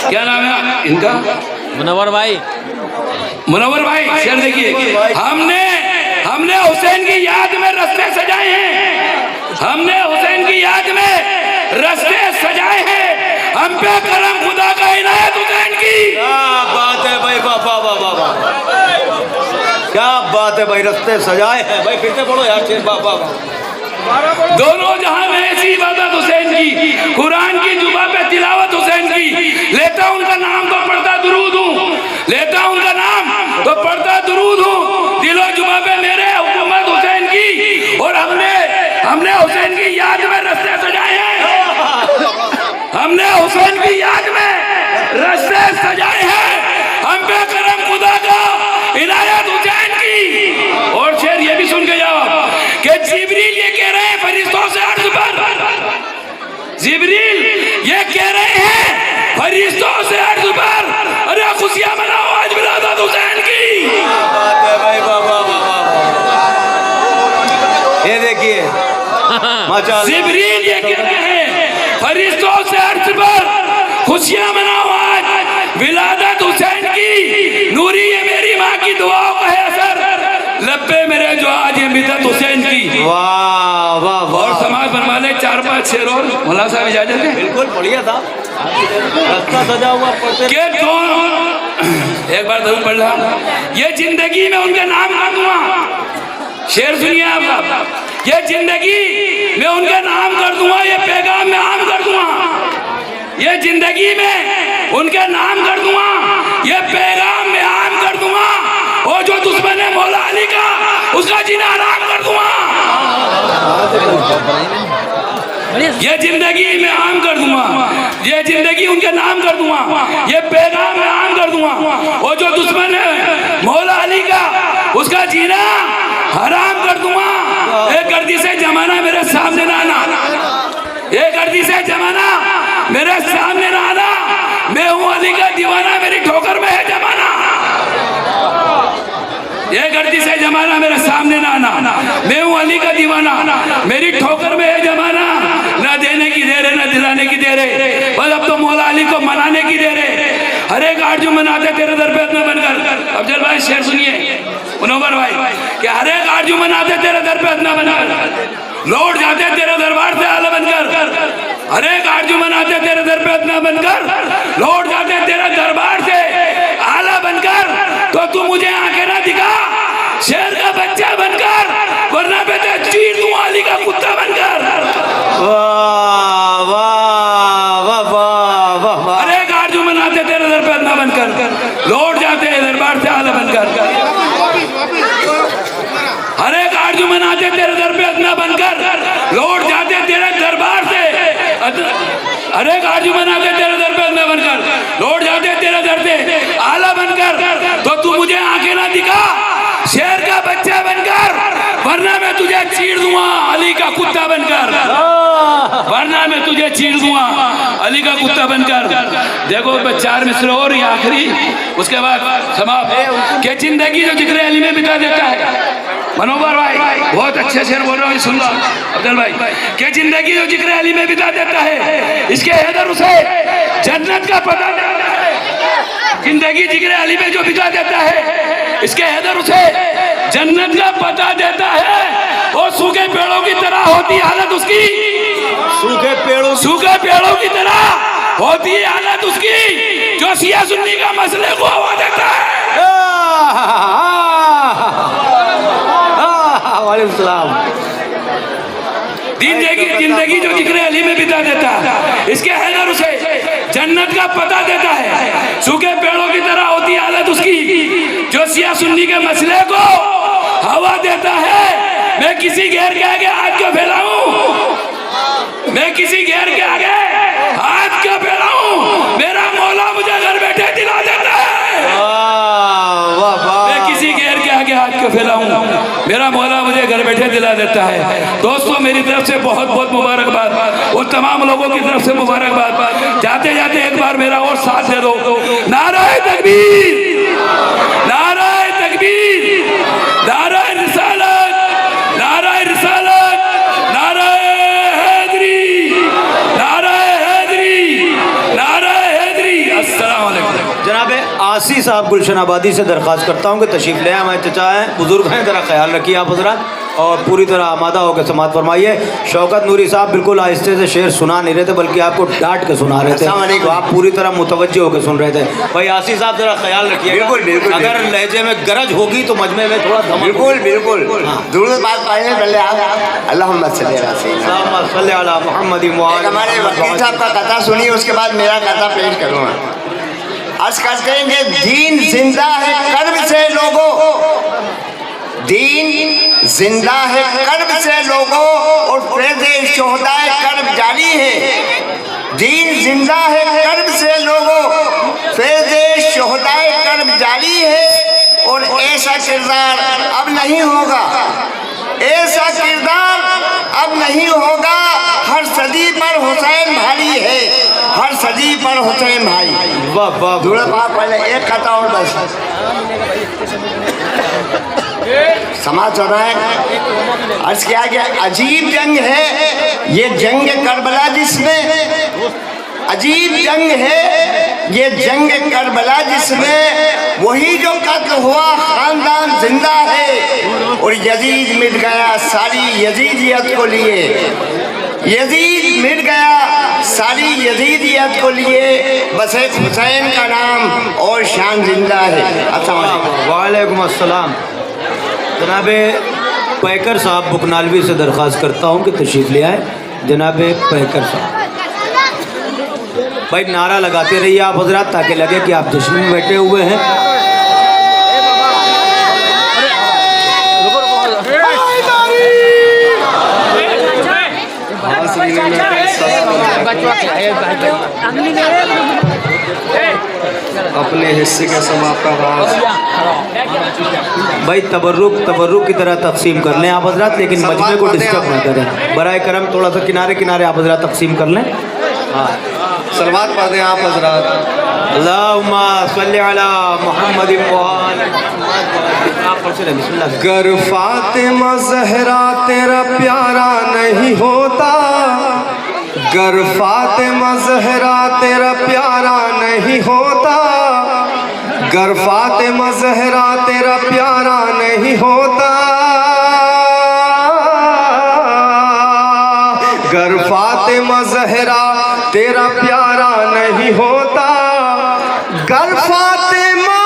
क्या नाम है इनका? मुनव्वर भाई, मुनव्वर भाई शेर देखिए। हमने हुसैन की याद में रस्ते सजाए हैं, हमने हुसैन की याद में रस्ते सजाए हैं, हम पे करम खुदा का इनायत हुसैन की। क्या बात है भाई, वाह वाह वाह वाह वाह, क्या बात है भाई, रस्ते सजाए हैं भाई। फिर से बोलो यार शेर, वाह वाह वाह। दोनों जहां में ऐसी इबादत हुसैन की, कुरान की जुबा पे तिलावत हुसैन की। लेता उनका नाम तो पढ़ता दुरूद हूँ, लेता उनका नाम तो पढ़ता दुरूद हूँ, दिलो जुबा पे मेरे हुकूमत हुसैन की। और हमने हुसैन की याद में रस्ते सजाए हैं, हमने हुसैन की याद में रस्ते सजाए हैं, हम पे करम खुदा का इनायत हुसैन की। और शेर ये भी सुन के जाओ कि जिब्रील ये कह रहे हैं फरिश्तों से अर्ज पर, जिब्रील ये कह रहे हैं फरिश्तों से अर्ज पर, अरे खुशियां मनाओ आज विलादत हुसैन की। बात है भाई, वाह वाह वाह वाह। ये देखिए माशाअल्लाह, जिब्रील ये कह रहे हैं फरिश्तों से अर्ज पर, खुशियां मनाओ आज विलादत हुसैन की। नूरी ये मेरी माँ की दुआओं का है असर, लब्बे मेरे जो आज ये बिदत हुसैन की। वाह वाह वाह। और समाज बनवा ले 4-5 शेर और। मौला साहब इजाजत है? बिल्कुल बढ़िया था, रास्ता सजा हुआ पढ़ते। के एक बार जरूर पढ़ रहा, ये जिंदगी में उनके नाम कर दूंगा। शेर सुनिए आप, ये जिंदगी में उनके नाम कर दूंगा, ये पैगाम में आम कर दूंगा, ये जिंदगी में उनके नाम कर दूंगा, ये पैगाम में आम कर दूंगा। और जो दुश्मन है मौला अली का, उसका जीना हराम कर दूंगा, ये जिंदगी में आम कर दूंगा, ये जिंदगी उनके नाम कर दूंगा, ये पैगाम में आम कर दूंगा। और जो दुश्मन है मौला अली का, उसका जीना हराम कर दूंगा। एक गर्दी से जमाना मेरे सामने ना आना, एक गर्दी से जमाना मेरे सामने ना आना, मैं हूँ अली का दीवाना, मेरी ठोकर में है जमाना। ये गर्दी से जमाना मेरे सामने ना आना, मैं हूँ अली का दीवाना, मेरी ठोकर में है जमाना। ना देने की देर है ना दिलाने की देर है, बस अब तो मौला अली को मनाने की देर है। हर एक आरजू मनाते तेरे दर पे अपना बनकर। अफजल भाई शेर सुनिए, मुनव्वर भाई, कि हर एक आरजू मनाते तेरे दर पे अपना बनकर, लौट जाते तेरे दरबार से आला बनकर। हर एक आरजू मनाते तेरे दर पे अपना बनकर, लौट जाते तेरे दरबार से आला बनकर। तो तू मुझे आंखें ना दिखा, शेर का बच्चा बनकर, वरना मैं तो चीर दूं अली का कुत्ता बनकर। वाह वाह वाह वाह वाह वाह। अरे आरजू मनाते तेरे दर पे अदना बनकर, लौट जाते हैं दरबार से आला बनकर। अरे आरजू मनाते तेरे दर पे अदना बनकर, लौट जाते तेरे दरबार से। अरे आरजू मनाते तेरे दर पे अदना बनकर, लौट जाते तेरे दर से आला बनकर। तो तू मुझे आंखें ना दिखा शेर का बच्चा बनकर, वरना मैं तुझे चीर दूंगा अली का कुत्ता बनकर, वरना मैं तुझे चीर दूंगा अली का कुत्ता बनकर। देखो 4 मिसरे और ये आखिरी, उसके बाद समाप्त। के जिंदगी जो जिक्र अली में बिता देता है, मनोहर भाई बहुत अच्छे शेर बोल रहे हो, सुन लो अब्दुल भाई। के जिंदगी जो जिक्र अली में बिता देता है, इसके हैदर उसे जन्नत का पता देता है। जिंदगी जिक्र अली में जो बिता देता है, इसके हैदर उसे जन्नत का पता देता है। और सूखे पेड़ों की तरह होती है हालत उसकी, सूखे पेड़ों की तरह होती है हालत उसकी, जो शिया सुन्नी का मसले को हवा देता है। वालेकुम सलाम। जिंदगी जो जिक्र अली में बिता देता है, इसके हैदर उसे जन्नत का पता देता है। सूखे पेड़ों की तरह होती है हालत उसकी, जो शिया सुन्नी के मसले को हवा देता है। मैं किसी गैर के आगे हाथ क्यों फैलाऊं, मैं किसी गैर के आगे हाथ क्यों फैलाऊं, मेरा मौला मुझे घर बैठे दिला देता है। मैं किसी गैर के आगे हाथ क्यों फैलाऊं, मेरा मौला मुझे घर बैठे दिला देता है। दोस्तों मेरी तरफ से बहुत बहुत मुबारकबाद, और तमाम लोगों की तरफ से मुबारकबाद। जाते जाते एक बार मेरा और साथ दे दो। नाराए तकबीर, नाराए तकबीर, नाराए रिसालत, नाराए रिसालत, नाराए हैदरी, नाराए हैदरी, नाराए हैदरी। अस्सलाम वालेकुम। जनाब आसी साहब गुलशन आबादी से दरख्वास्त करता हूँ कि तशरीफ़ ले आए। हमारे चचा हैं, बुजुर्ग हैं, ज़रा ख्याल रखिए आप हज़रात, और पूरी तरह आमादा होकर समात फरमाइए। शौकत नूरी साहब बिल्कुल आहिस्ते से शेर सुना नहीं रहे थे, बल्कि आपको डांट के सुना रहे थे, तो आप पूरी तरह मुतवज्जो होकर सुन रहे थे। भाई आसी साहब ज़रा ख्याल रखिए। बिल्कुल बिल्कुल। अगर लहजे में गरज होगी तो मजमे में थोड़ा धमक। बिल्कुल बिल्कुल। दुरूद बात पढ़ने पहले आप अल्लाहुम्मा सल्ली अला मोहम्मद। हमारे वकील साहब का कथा सुनिए, उसके बाद मेरा कथा पेश करूँगा। अर्ज करेंगे, दीन जिंदा है कर्ब से लोगों, दीन जिंदा है कर्ब से लोगों, और फैज़े शोहदाए कर्ब जारी है। दीन जिंदा है कर्ब से लोगों, फैज़े शोहदाए कर्ब जारी है। और ऐसा किरदार अब नहीं होगा, ऐसा किरदार अब नहीं होगा। हर सदी पर हुसैन भारी है, हर सदी पर हुसैन भाई। वाह वाह। थोड़ा बात पहले एक कथा और बस समाज हो रहा है। अर्ज किया गया, अजीब जंग है ये जंग करबला, जिसमें अजीब जंग है ये जंग करबला, जिसमें वही जो कत्ल हुआ खानदान जिंदा है। और यजीद मिट गया सारी यजीदियत को लिए, यजीद मिट गया सारी यजीदियत को लिए, बस एक हुसैन का नाम और शान जिंदा है। वालेकुम अस्सलाम। जनाब पैकर साहब बुकनालवी से दरख्वास्त करता हूँ कि तशरीफ़ ले आए। जनाब पैकर साहब भाई नारा लगाते रहिए आप हजरात, ताकि लगे कि आप जश्न में बैठे हुए हैं। अपने हिस्से का समाप्त भाई तबर्रुक की तरह तकसीम कर लें आप हजरात, लेकिन मजमे को डिस्टर्ब ना करें। बराए करम थोड़ा सा किनारे किनारे आप हजरात तकसीम कर लें। हाँ सलवात पढ़ दें आप हजरात। अल्लाहुम्मा सल्ली अला मुहम्मद। गर फातिमा ज़हरा तेरा प्यारा नहीं होता, गर फातिमा ज़हरा तेरा प्यारा नहीं होता, गर फातिमा ज़हरा तेरा प्यारा नहीं होता, गर फातिमा ज़हरा तेरा प्यारा नहीं होता, गर फातिमा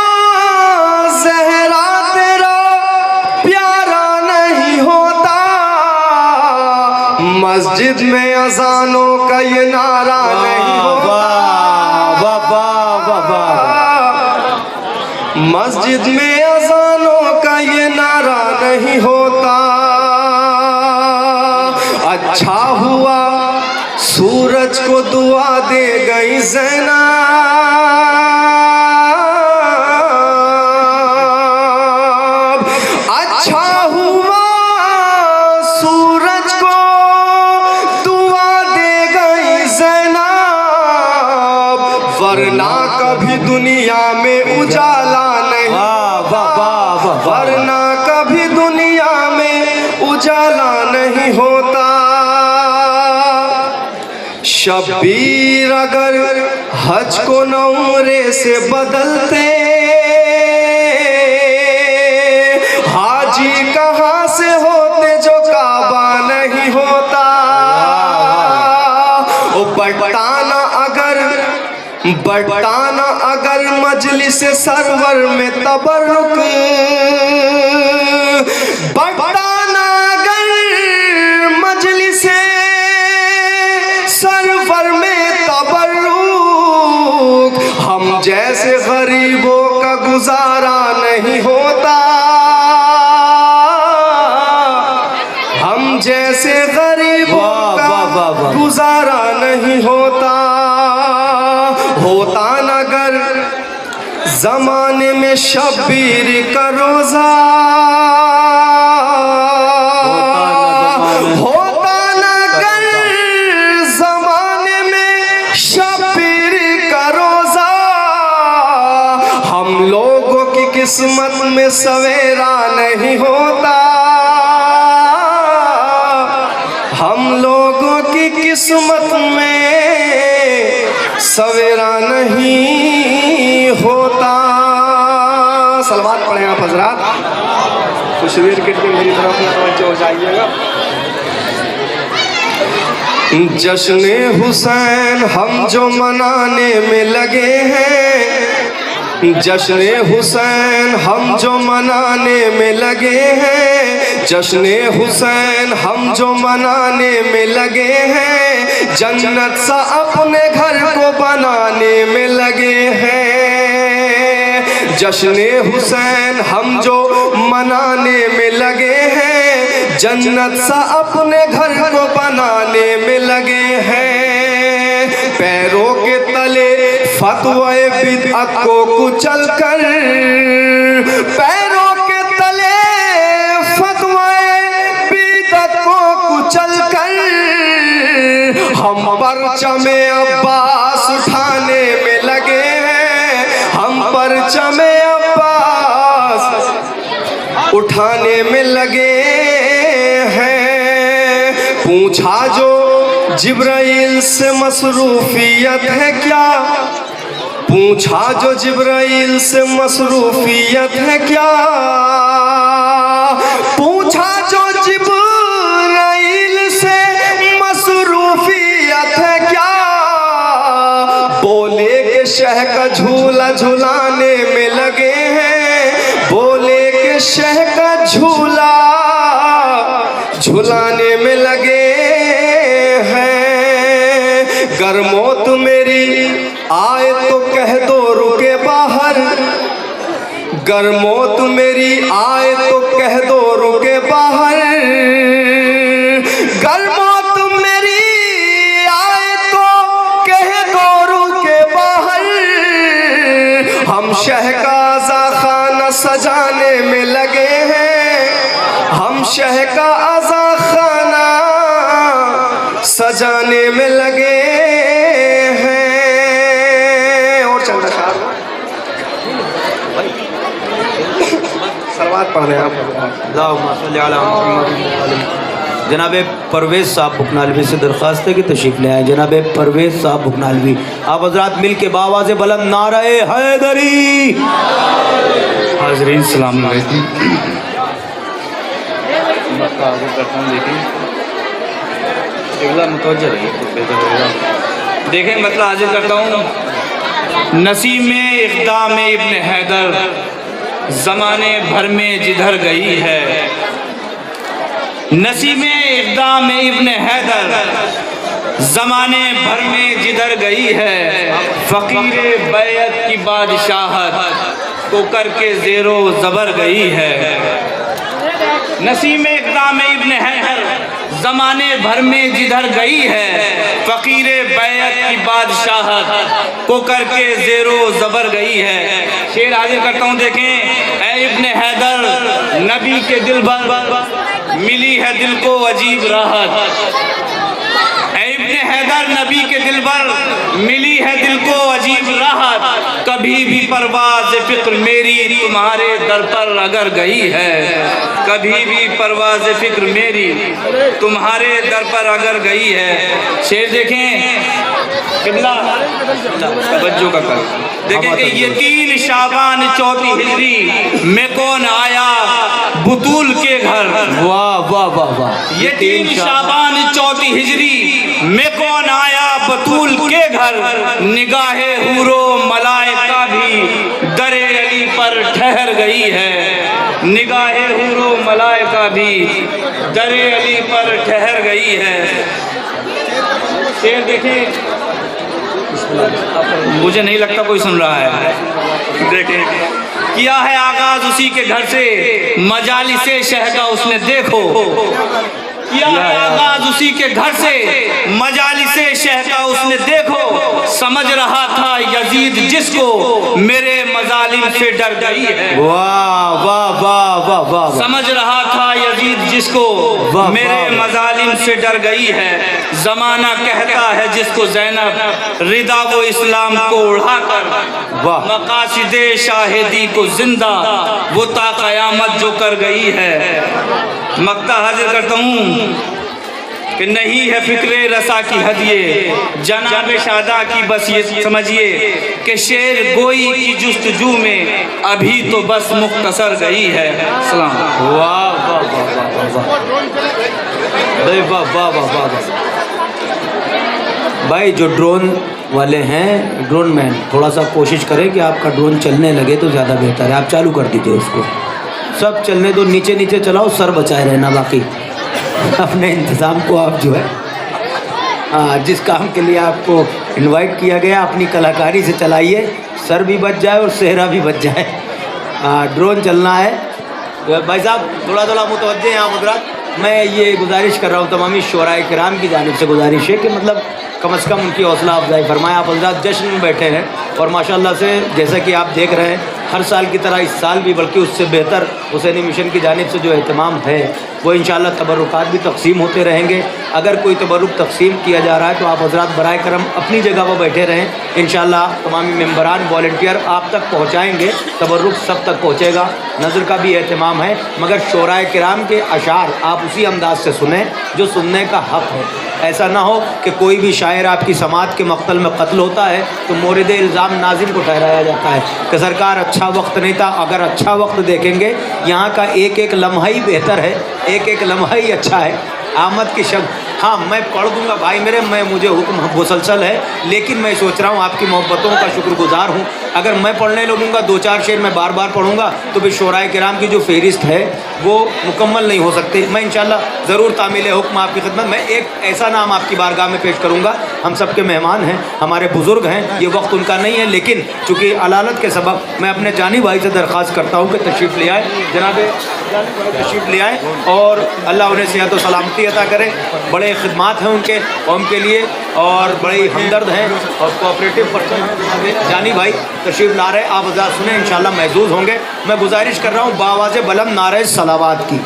ज़हरा तेरा मस्जिद में अजानों का ये नारा नहीं होता, मस्जिद में अजानों का ये नारा नहीं होता। अच्छा हुआ सूरज को दुआ दे गई ज़ैनब, अच्छा हुआ सूरज को दुआ दे गई ज़ैनब, वरना कभी दुनिया में उजाला नहीं, वरना कभी दुनिया में उजाला नहीं होता। शब्बीर अगर हज को नौरे से बदलते, हाजी कहाँ से होते जो काबा नहीं होता। ओ बटाना अगर मजलिस सरवर में तबरुक, बटाना अगर मजलिस सरवर में तबरुक, हम जैसे गरीबों का गुजारा नहीं होता, हम जैसे गरीबों का गुजारा नहीं होता। होता नगर जमाने में शब्बीर का रोजा, होता नगर जमाने में शब्बीर का रोजा, हम लोगों की किस्मत में सवेरा नहीं होता, हम लोगों की किस्मत में सवेरा नहीं होता। सलवात पढ़े आप हजरात, खुशवीर के मेरी तरफ तवज्जो हो जाइएगा। जश्न हुसैन हम जो मनाने में लगे हैं, जश्न हुसैन हम जो मनाने में लगे हैं, जश्न हुसैन हम जो मनाने में लगे हैं, जन्नत सा अपने घर को बनाने में लगे हैं। जश्न हुसैन हम जो मनाने में लगे हैं, जन्नत सा अपने घर को बनाने में लगे हैं। पैरों के तले फतवाए बिदअत को कुचल कर, पैरों के तले फतवाए बिदअत को कुचल कर, हम परचमे अब्बास उठाने में लगे हैं, हम परचमे अब्बास उठाने में लगे हैं। पूछा जो जिब्राइल से मसरूफियत है क्या, पूछा जो जिब्राइल से मसरूफियत है क्या, पूछा जो जिब्राइल से मसरूफियत है क्या, बोले के शह का झूला झुलाने में लगे हैं, बोले के शह का झूला झुलाने में लगे हैं। गर मौत मेरी आए तो कह दो रुके बाहर, गर मौत मेरी आए तो कह दो रुके बाहर, गर मौत मेरी आए तो कह दो रुके बाहर, हम शहकाज़ा खाना सजाने में लगे हैं, हम शहकाज़ा खाना सजाने में लगे हैं। और चल रहा सलवात पढ़ रहे हैं आप। जनाब परवेज़ साहब बुकनालवी से दरख्वास्त है कि तशरीफ़ ले आए। जनाब परवेज़ साहब बुकनालवी, आप हजरात मिल के बावाज़े बुलंद नारे हैदरी। हाज़रीन सलाम अलैकुम। मक्का आगे करता हूँ, देखिए मुतवज्जह रहिए, देखें मतलब हाजिर करता हूँ। नसीम इक़दाम इब्न हैदर ज़माने भर में जिधर गई है, नसीम इक़दाम इब्न हैदर ज़माने भर में जिधर गई है, फ़कीर बैत की बादशाहत को करके ज़ेरो ज़बर गई है। नसीम इक़दाम इब्न हैदर ज़माने भर में जिधर गई है, फ़कीर बैत की बादशाहत को करके ज़ेरो ज़बर गई है। शेर हाजिर करता हूँ, देखें। ऐ इब्न हैदर नबी के दिल भर मिली है दिल को अजीब राहत। इब्न हैदर नबी के दिल पर मिली है दिल को अजीब राहत। कभी भी परवाज़ फ़िक्र मेरी तुम्हारे दर पर अगर गई है, कभी भी परवाज़ फ़िक्र मेरी तुम्हारे दर पर अगर गई है। शेर देखें, किबला तवज्जो का कर देखें कि ये 3 शाबान 4 हिजरी में कौन आया बुतूल के घर। वाह वाह वाह वाह। ये 3 शाबान 4 हिजरी में कौन आया बतूल के घर। निगाहे हूरो मलाइका भी दरे अली पर ठहर गई है। निगाहे हूरो मलाइका भी दरे अली पर ठहर गई है। शेर देखें, मुझे नहीं लगता कोई सुन रहा है। देखें, किया है आगाज उसी के घर से, मजालिसे शह का उसने देखो। किया है आगाज उसी के घर से, मजालिसे शह का उसने देखो। समझ रहा था यजीद जिसको मेरे मजालिम से डर गई है। वाह वाह वाह वाह वाह। समझ रहा था यजीद जिसको मेरे मजालिम से डर गई है। जमाना कहता है जिसको ज़ैनब रिदा वो इस्लाम को उड़ाकर, मकासिदे शाहिदी को जिंदा वो ता क़यामत जो कर गई है। मक्ता हाजिर करता हूँ कि नहीं है फ़िक्रे रसा की हद ये जनाब शादा की, बस ये समझिए कि शेर गोई की जुस्तजू में अभी तो बस मुख्तसर गई है। सलाम। वाह वाह वाह वाह वाह वाह वाह। भाई जो ड्रोन वाले हैं, ड्रोन मैन, थोड़ा सा कोशिश करें कि आपका ड्रोन चलने लगे तो ज़्यादा बेहतर है। आप चालू कर दीजिए उसको, सब चलने दो, नीचे नीचे चलाओ, सर बचाए रहना। बाकी अपने इंतज़ाम को आप जो है, हाँ, जिस काम के लिए आपको इनवाइट किया गया अपनी कलाकारी से चलाइए, सर भी बच जाए और सेहरा भी बच जाए। ड्रोन चलना है। भाई साहब थोड़ा थोड़ा मुतवज्जे हैं आप हज़रात। मैं ये गुजारिश कर रहा हूँ, तमामी शुराए किराम की जानिब से गुजारिश है कि मतलब कम से कम उनकी हौसला अफजाई फरमाएं। आप हज़रात जश्न में बैठे हैं और माशाल्लाह से जैसा कि आप देख रहे हैं, हर साल की तरह इस साल भी बल्कि उससे बेहतर हुसैनी मिशन की जानिब से जो एहतमाम है वो इंशाअल्लाह तबरुकात भी तकसीम होते रहेंगे। अगर कोई तबरुक तकसीम किया जा रहा है तो आप हज़रात बराए करम अपनी जगह पर बैठे रहें। इंशाअल्लाह तमामी मेम्बरान वॉलंटियर आप तक पहुँचाएँगे, तबरुक सब तक पहुँचेगा। नज़र का भी एहतमाम है, मगर शोराए किराम के अशार आप उसी अंदाज से सुने जो सुनने का हक़ है। ऐसा ना हो कि कोई भी शायर आपकी समात के मक़तल में कत्ल होता है तो मोरिद इल्ज़ाम नाज़िम को ठहराया जाता है कि सरकार अच्छा वक्त नहीं था। अगर अच्छा वक्त देखेंगे, यहाँ का एक एक लम्हा ही बेहतर है, एक एक लम्हा ही अच्छा है। आमद की शब, हाँ मैं पढ़ दूंगा भाई मेरे, मुझे हुक्म मुसलसल है, लेकिन मैं सोच रहा हूँ आपकी मोहब्बतों का शुक्रगुजार हूँ। अगर मैं पढ़ने लगूँगा 2-4 शेर मैं बार बार पढ़ूँगा तो फिर शोराए किराम की जो फ़हरिस्त है वो मुकम्मल नहीं हो सकती। मैं इंशाल्लाह ज़रूर तामील हुक्म आपकी खिदमत में एक ऐसा नाम आपकी बारगाह में पेश करूँगा। हम सब के मेहमान हैं, हमारे बुज़ुर्ग हैं, ये वक्त उनका नहीं है, लेकिन चूँकि अलालत के सबब मैं अपने जानी भाई से दरख्वास्त करता हूँ कि तशरीफ़ ले आए, जनाब तशरीफ़ ले आए और अल्लाह उन्हें सेहत व सलामती अता करे। बड़े खिदमात हैं उनके कौम के लिए और बड़े ही हमदर्द हैं और कोऑपरेटिव पर्सन जानी भाई तशरीफ़ ला रहे। आप आज़ाद सुने, इंशाल्लाह महजूज़ होंगे। मैं गुजारिश कर रहा हूँ बावाज़ बुलंद नारे सलावात की।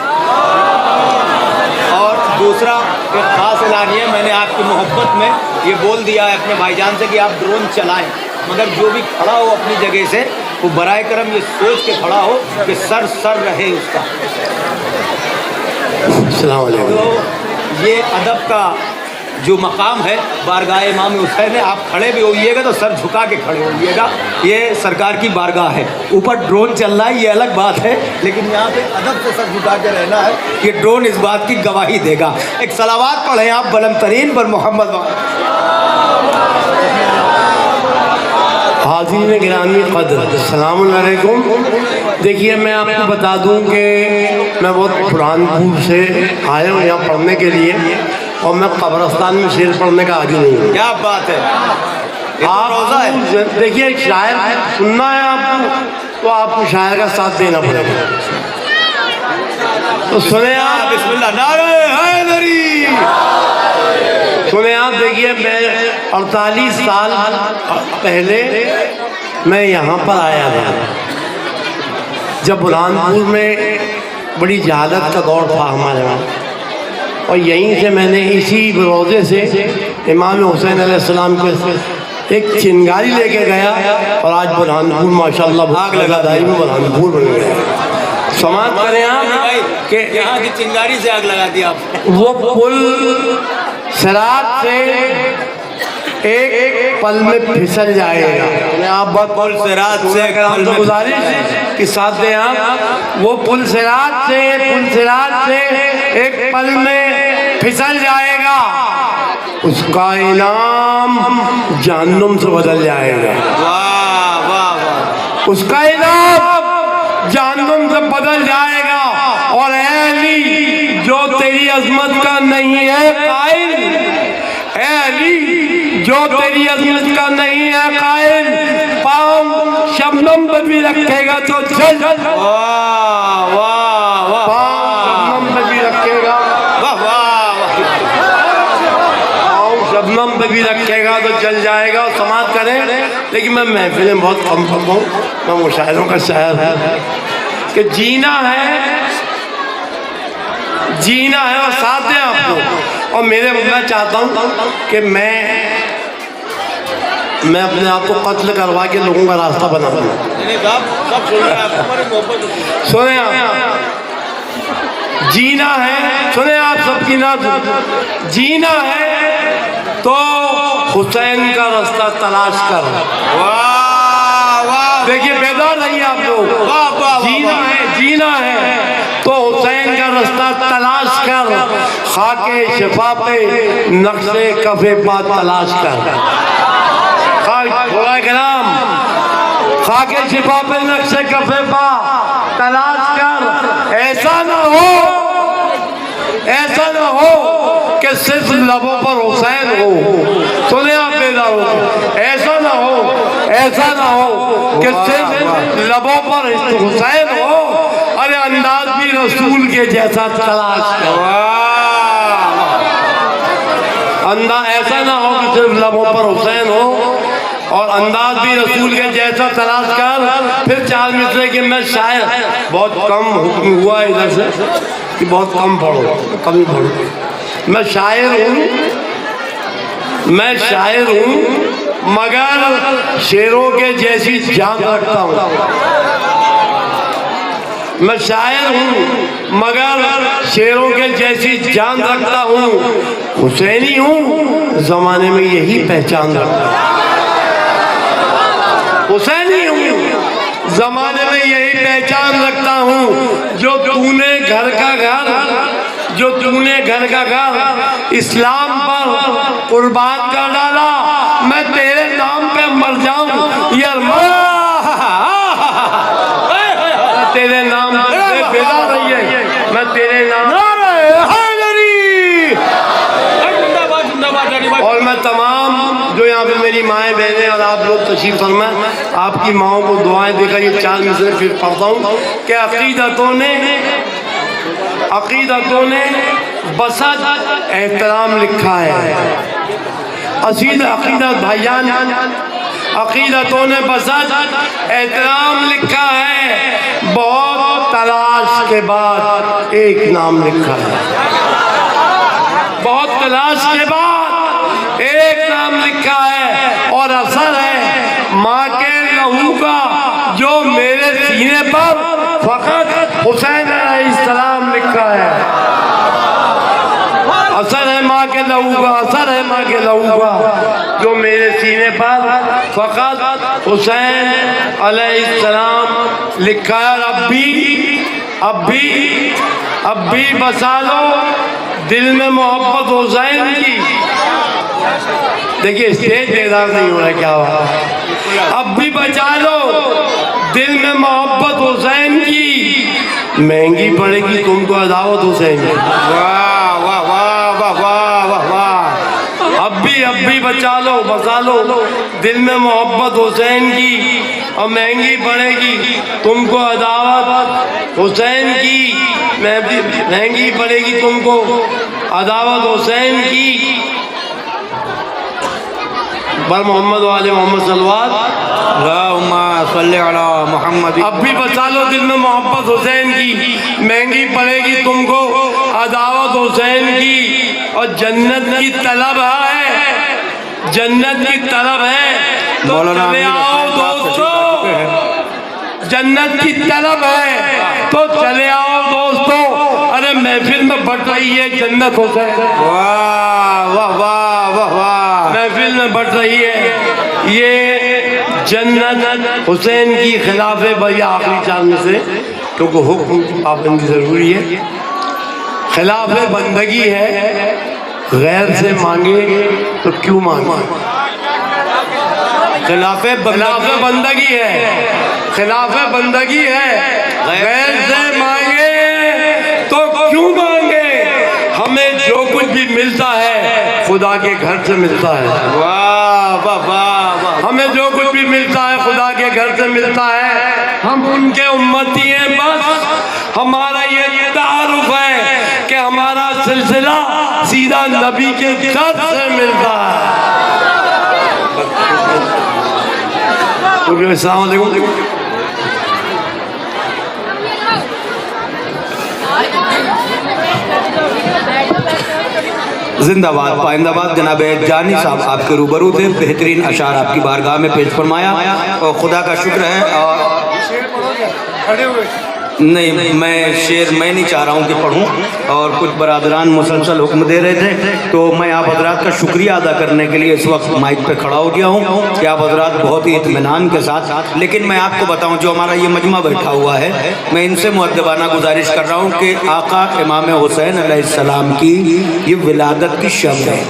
और दूसरा एक ख़ास ऐलानिया, मैंने आपकी मोहब्बत में ये बोल दिया है अपने भाईजान से कि आप ड्रोन चलाएं, मगर जो भी खड़ा हो अपनी जगह से वो बराए करम ये सोच के खड़ा हो कि सर सर रहे उसका। अस्सलाम वालेकुम। तो ये अदब का जो मकाम है बारगाह इमाम हुसैन है, आप खड़े भी होइएगा तो सर झुका के खड़े होइएगा। ये सरकार की बारगाह है, ऊपर ड्रोन चल रहा है ये अलग बात है, लेकिन यहाँ पे अदब से सर झुका के रहना है। ये ड्रोन इस बात की गवाही देगा। एक सलावात पढ़ें आप बुलंद तरीन पर मोहम्मद। हाँ हाज़रीन गिरामी क़द्र, अस्सलामु अलैकुम। देखिए मैं आपको बता दूं कि मैं बहुत बुरहानपुर से आया हूँ यहाँ पढ़ने के लिए, और मैं कब्रिस्तान में शेर पढ़ने का आदी नहीं हूँ। क्या बात है, आप रोज़ा है। देखिए शायर सुनना है आपको तो आपको शायर का साथ देना पड़ेगा। तो सुने आप, बिस्मिल्लाह, नारे हैदरी। सुने आप, देखिए मैं 48 साल पहले मैं यहाँ पर आया था, जब बुरहानपुर में बड़ी जहालत का दौर था हमारे वहाँ, और यहीं से मैंने इसी रोज़े से इमाम हुसैन अलैहिस्सलाम के एक चिंगारी लेके गया, और आज बुरहानपुर माशाल्लाह भाग लगादारी में बुरहानपुर बन गया। समाज करें आप कि यहाँ की चिंगारी से आग लगा दी आप। वो पुल सिरात से एक पल में फिसल जाएगा। आप बहुत पुल सिरात से तो गुजारिश कि साथ दें आप, वो पुल सिरात से एक पल में फिसल जाएगा, उसका इनाम जहन्नुम से बदल जाएगा। वाह वाह वाह, उसका इनाम जहन्नुम से बदल जाएगा। और ऐ अली जो तेरी अजमत का नहीं है कायल, ऐ अली जो तेरी अजमत का नहीं है कायल, पाँव शबनम पर भी रखेगा तो जल। वाह वाह वाह, पाँव शबनम पर भी रखेगा, वाह वाह वाह, पाँव शबनम पर भी रखेगा तो जल जाएगा। और समाज करें। लेकिन मैं महफिलें बहुत कम पढ़ता हूँ, मैं मुशायरों का शायर है कि जीना है और साथ दें आपको। और मैं चाहता हूँ कि मैं अपने आप को कत्ल करवा के लोगों का रास्ता बना दूँ। सब सुन रहे हैं, हमारी मोहब्बत सुने आप, जीना है, सुने आप सबकी ना, जीना है तो हुसैन का रास्ता तलाश कर। वाह वाह, देखिए बेदार रहिए आप लोग। वाह वाह, जीना है तो हुसैन का रास्ता तलाश कर, खाके शिफा पे नक्शे कफे पा तलाश कर। खाके शिफा पे नक्शे कफे पा तलाश कर। ऐसा ना हो कि सिर्फ लबों पर हुसैन हो। सुने आप बेदार हो, ऐसा ना हो कि सिर्फ लबों पर हुसैन हो, अरे अंदाज भी रसूल के जैसा तलाश कर। ऐसा ना हो कि सिर्फ लबों पर हुसैन हो और अंदाज भी रसूल के जैसा तलाश कर। फिर 4 मिसरे के मैं शायर, बहुत कम हुक्म हुआ इधर से कि बहुत कम पढ़ो, कम ही पढ़ो। मैं शायर हूँ मगर शेरों के जैसी जान रखता हूँ। मैं शायर हूँ मगर शेरों के जैसी जान रखता हूँ। हुसैनी हूँ जमाने में यही पहचान रखता हूँ। हुसैनी हूँ जमाने में यही पहचान रखता हूँ। जो तूने घर का घर इस्लाम पर कुर्बान कर डाला, मैं तेरे नाम पे मर जाऊं यार, तेरे नाम पे बेदा रही है, मैं तेरे नाम। और मैं तमाम जो यहाँ पे मेरी माएँ बहनें और आप लोग तशरीफ फरमाएं, आपकी माओं को दुआएं देकर ये 4 मिसरे फिर पढ़ता हूँ कि अकीदतों ने बसत एहतराम लिखा है। अकीदत भाईजान, अकीदतों ने बसत एहतराम लिखा है। बहुत तलाश के बाद एक नाम लिखा है। बहुत तलाश के बाद एक नाम लिखा है। और असर है माँ के लहू का जो मेरे सीने पर फकत हुसैन अलैहिस्सलाम लिखा है। असर है माँ के लहू का जो मेरे सीने पर फकत हुसैन अलैहिस्सलाम लिखा है। अब भी बसा लो दिल में मोहब्बत हुसैन की। देखिए स्टेज बेदार नहीं हो रहा, क्या हुआ? अब भी बचा लो, दिल में मोहब्बत हुसैन की महंगी पड़ेगी तुमको अदावत हुसैन की। वाह वाह वाह वाह वाह वाह वाह। अब भी बचा लो, बचा लो, दिल में मोहब्बत हुसैन की और महंगी पड़ेगी तुमको अदावत हुसैन की, महंगी पड़ेगी तुमको अदावत हुसैन की। बर मोहम्मद वाले मोहम्मद सल्लल्लाहु मोहम्मद। अब भी बचा लो, दिल में मोहब्बत हुसैन की महंगी पड़ेगी तुमको अदावत हुसैन की। और जन्नत की तलब है, जन्नत की तलब है तो चले आओ दोस्तों, जन्नत की तलब है तो चले आओ दोस्तों। अरे महफिल में बढ़ रही है जन्नत हुसैन, वाह वाह वाह वाह वाह। महफिल में बढ़ रही है ये जन्नत हुसैन की खिलाफ भैया आखिरी चांद से, क्योंकि हुक्म की पाबंदी जरूरी है। खिलाफ बंदगी है, गैर से मांगे तो क्यों मांगे। खिलाफ बंदगी है, खिलाफ बंदगी है, गैर से मांगे तो क्यों मांगे। हमें जो कुछ भी मिलता है खुदा के घर से मिलता है। वाह वाह वाह। हमें जो कुछ भी मिलता है खुदा के घर से मिलता है। हम उनके उम्मती हैं, बस हमारा ये तारुफ है कि हमारा सिलसिला सीधा नबी के दर से मिलता है। अस्सलाम वालेकुम। जिंदाबाद पाइंदाबाद। जनाब जानी साहब आपके रूबरू थे, बेहतरीन अशार आपकी बारगाह में पेश फरमाया और खुदा का शुक्र है। और नहीं, मैं शेर मैं नहीं चाह रहा हूँ कि पढ़ूँ, और कुछ बरादरान मुसलसल हुक्म दे रहे थे तो मैं आप हजरात का शुक्रिया अदा करने के लिए इस वक्त माइक पे खड़ा हो गया हूँ कि आप हजरात बहुत ही इत्मीनान के साथ। लेकिन मैं आपको बताऊँ, जो हमारा ये मजमा बैठा हुआ है, मैं इनसे मुअद्दबाना गुजारिश कर रहा हूँ कि आका इमाम हुसैन अलैहिस्सलाम की ये विलादत की शब है,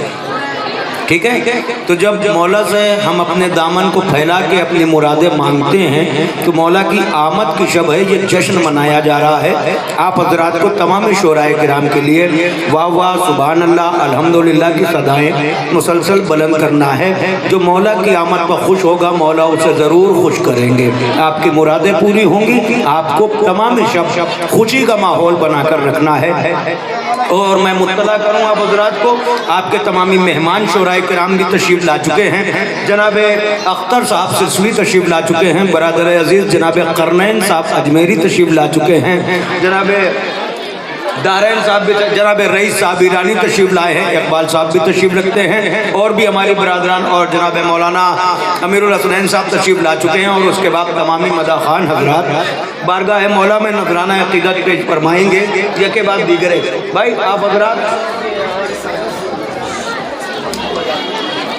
ठीक है। तो जब मौला से हम अपने दामन को फैला के अपनी मुरादें मांगते हैं तो मौला की आमद की शब है, ये जश्न मनाया जा रहा है। आप हजरात को तमाम शोराए किराम के लिए वाह वाह सुभान अल्लाह अल्हम्दुलिल्लाह की सदाएं मुसलसल बुलंद करना है। जो मौला की आमद पर खुश होगा मौला उसे ज़रूर खुश करेंगे, आपकी मुरादें पूरी होंगी। आपको तमाम शब खुशी का माहौल बनाकर रखना है। और मैं मुत्तला करूँ आप हजरात को, आपके तमामी मेहमान शोराए किराम भी तशरीफ़ ला चुके हैं। जनाब अख्तर साहब सिलसिली तशरीफ़ ला चुके हैं, बरादर अजीज़ जनाब करनैन साहब अजमेरी तशरीफ़ ला चुके हैं, जनाब दारैन साहब भी, जनाब रईस साहब ईरानी तशरीफ़ लाए हैं, इकबाल साहब भी तशरीफ़ रखते हैं, और भी हमारी बरादरान और जनाब मौलाना अमीरुल हसनैन साहब तशरीफ़ ला चुके हैं। और उसके बाद तमामी मदा खान हजरात बारगाह मौला में नजराना अक़ीदत पेश फरमाएंगे। यह के बाद दीगरे भाई आप हजरात,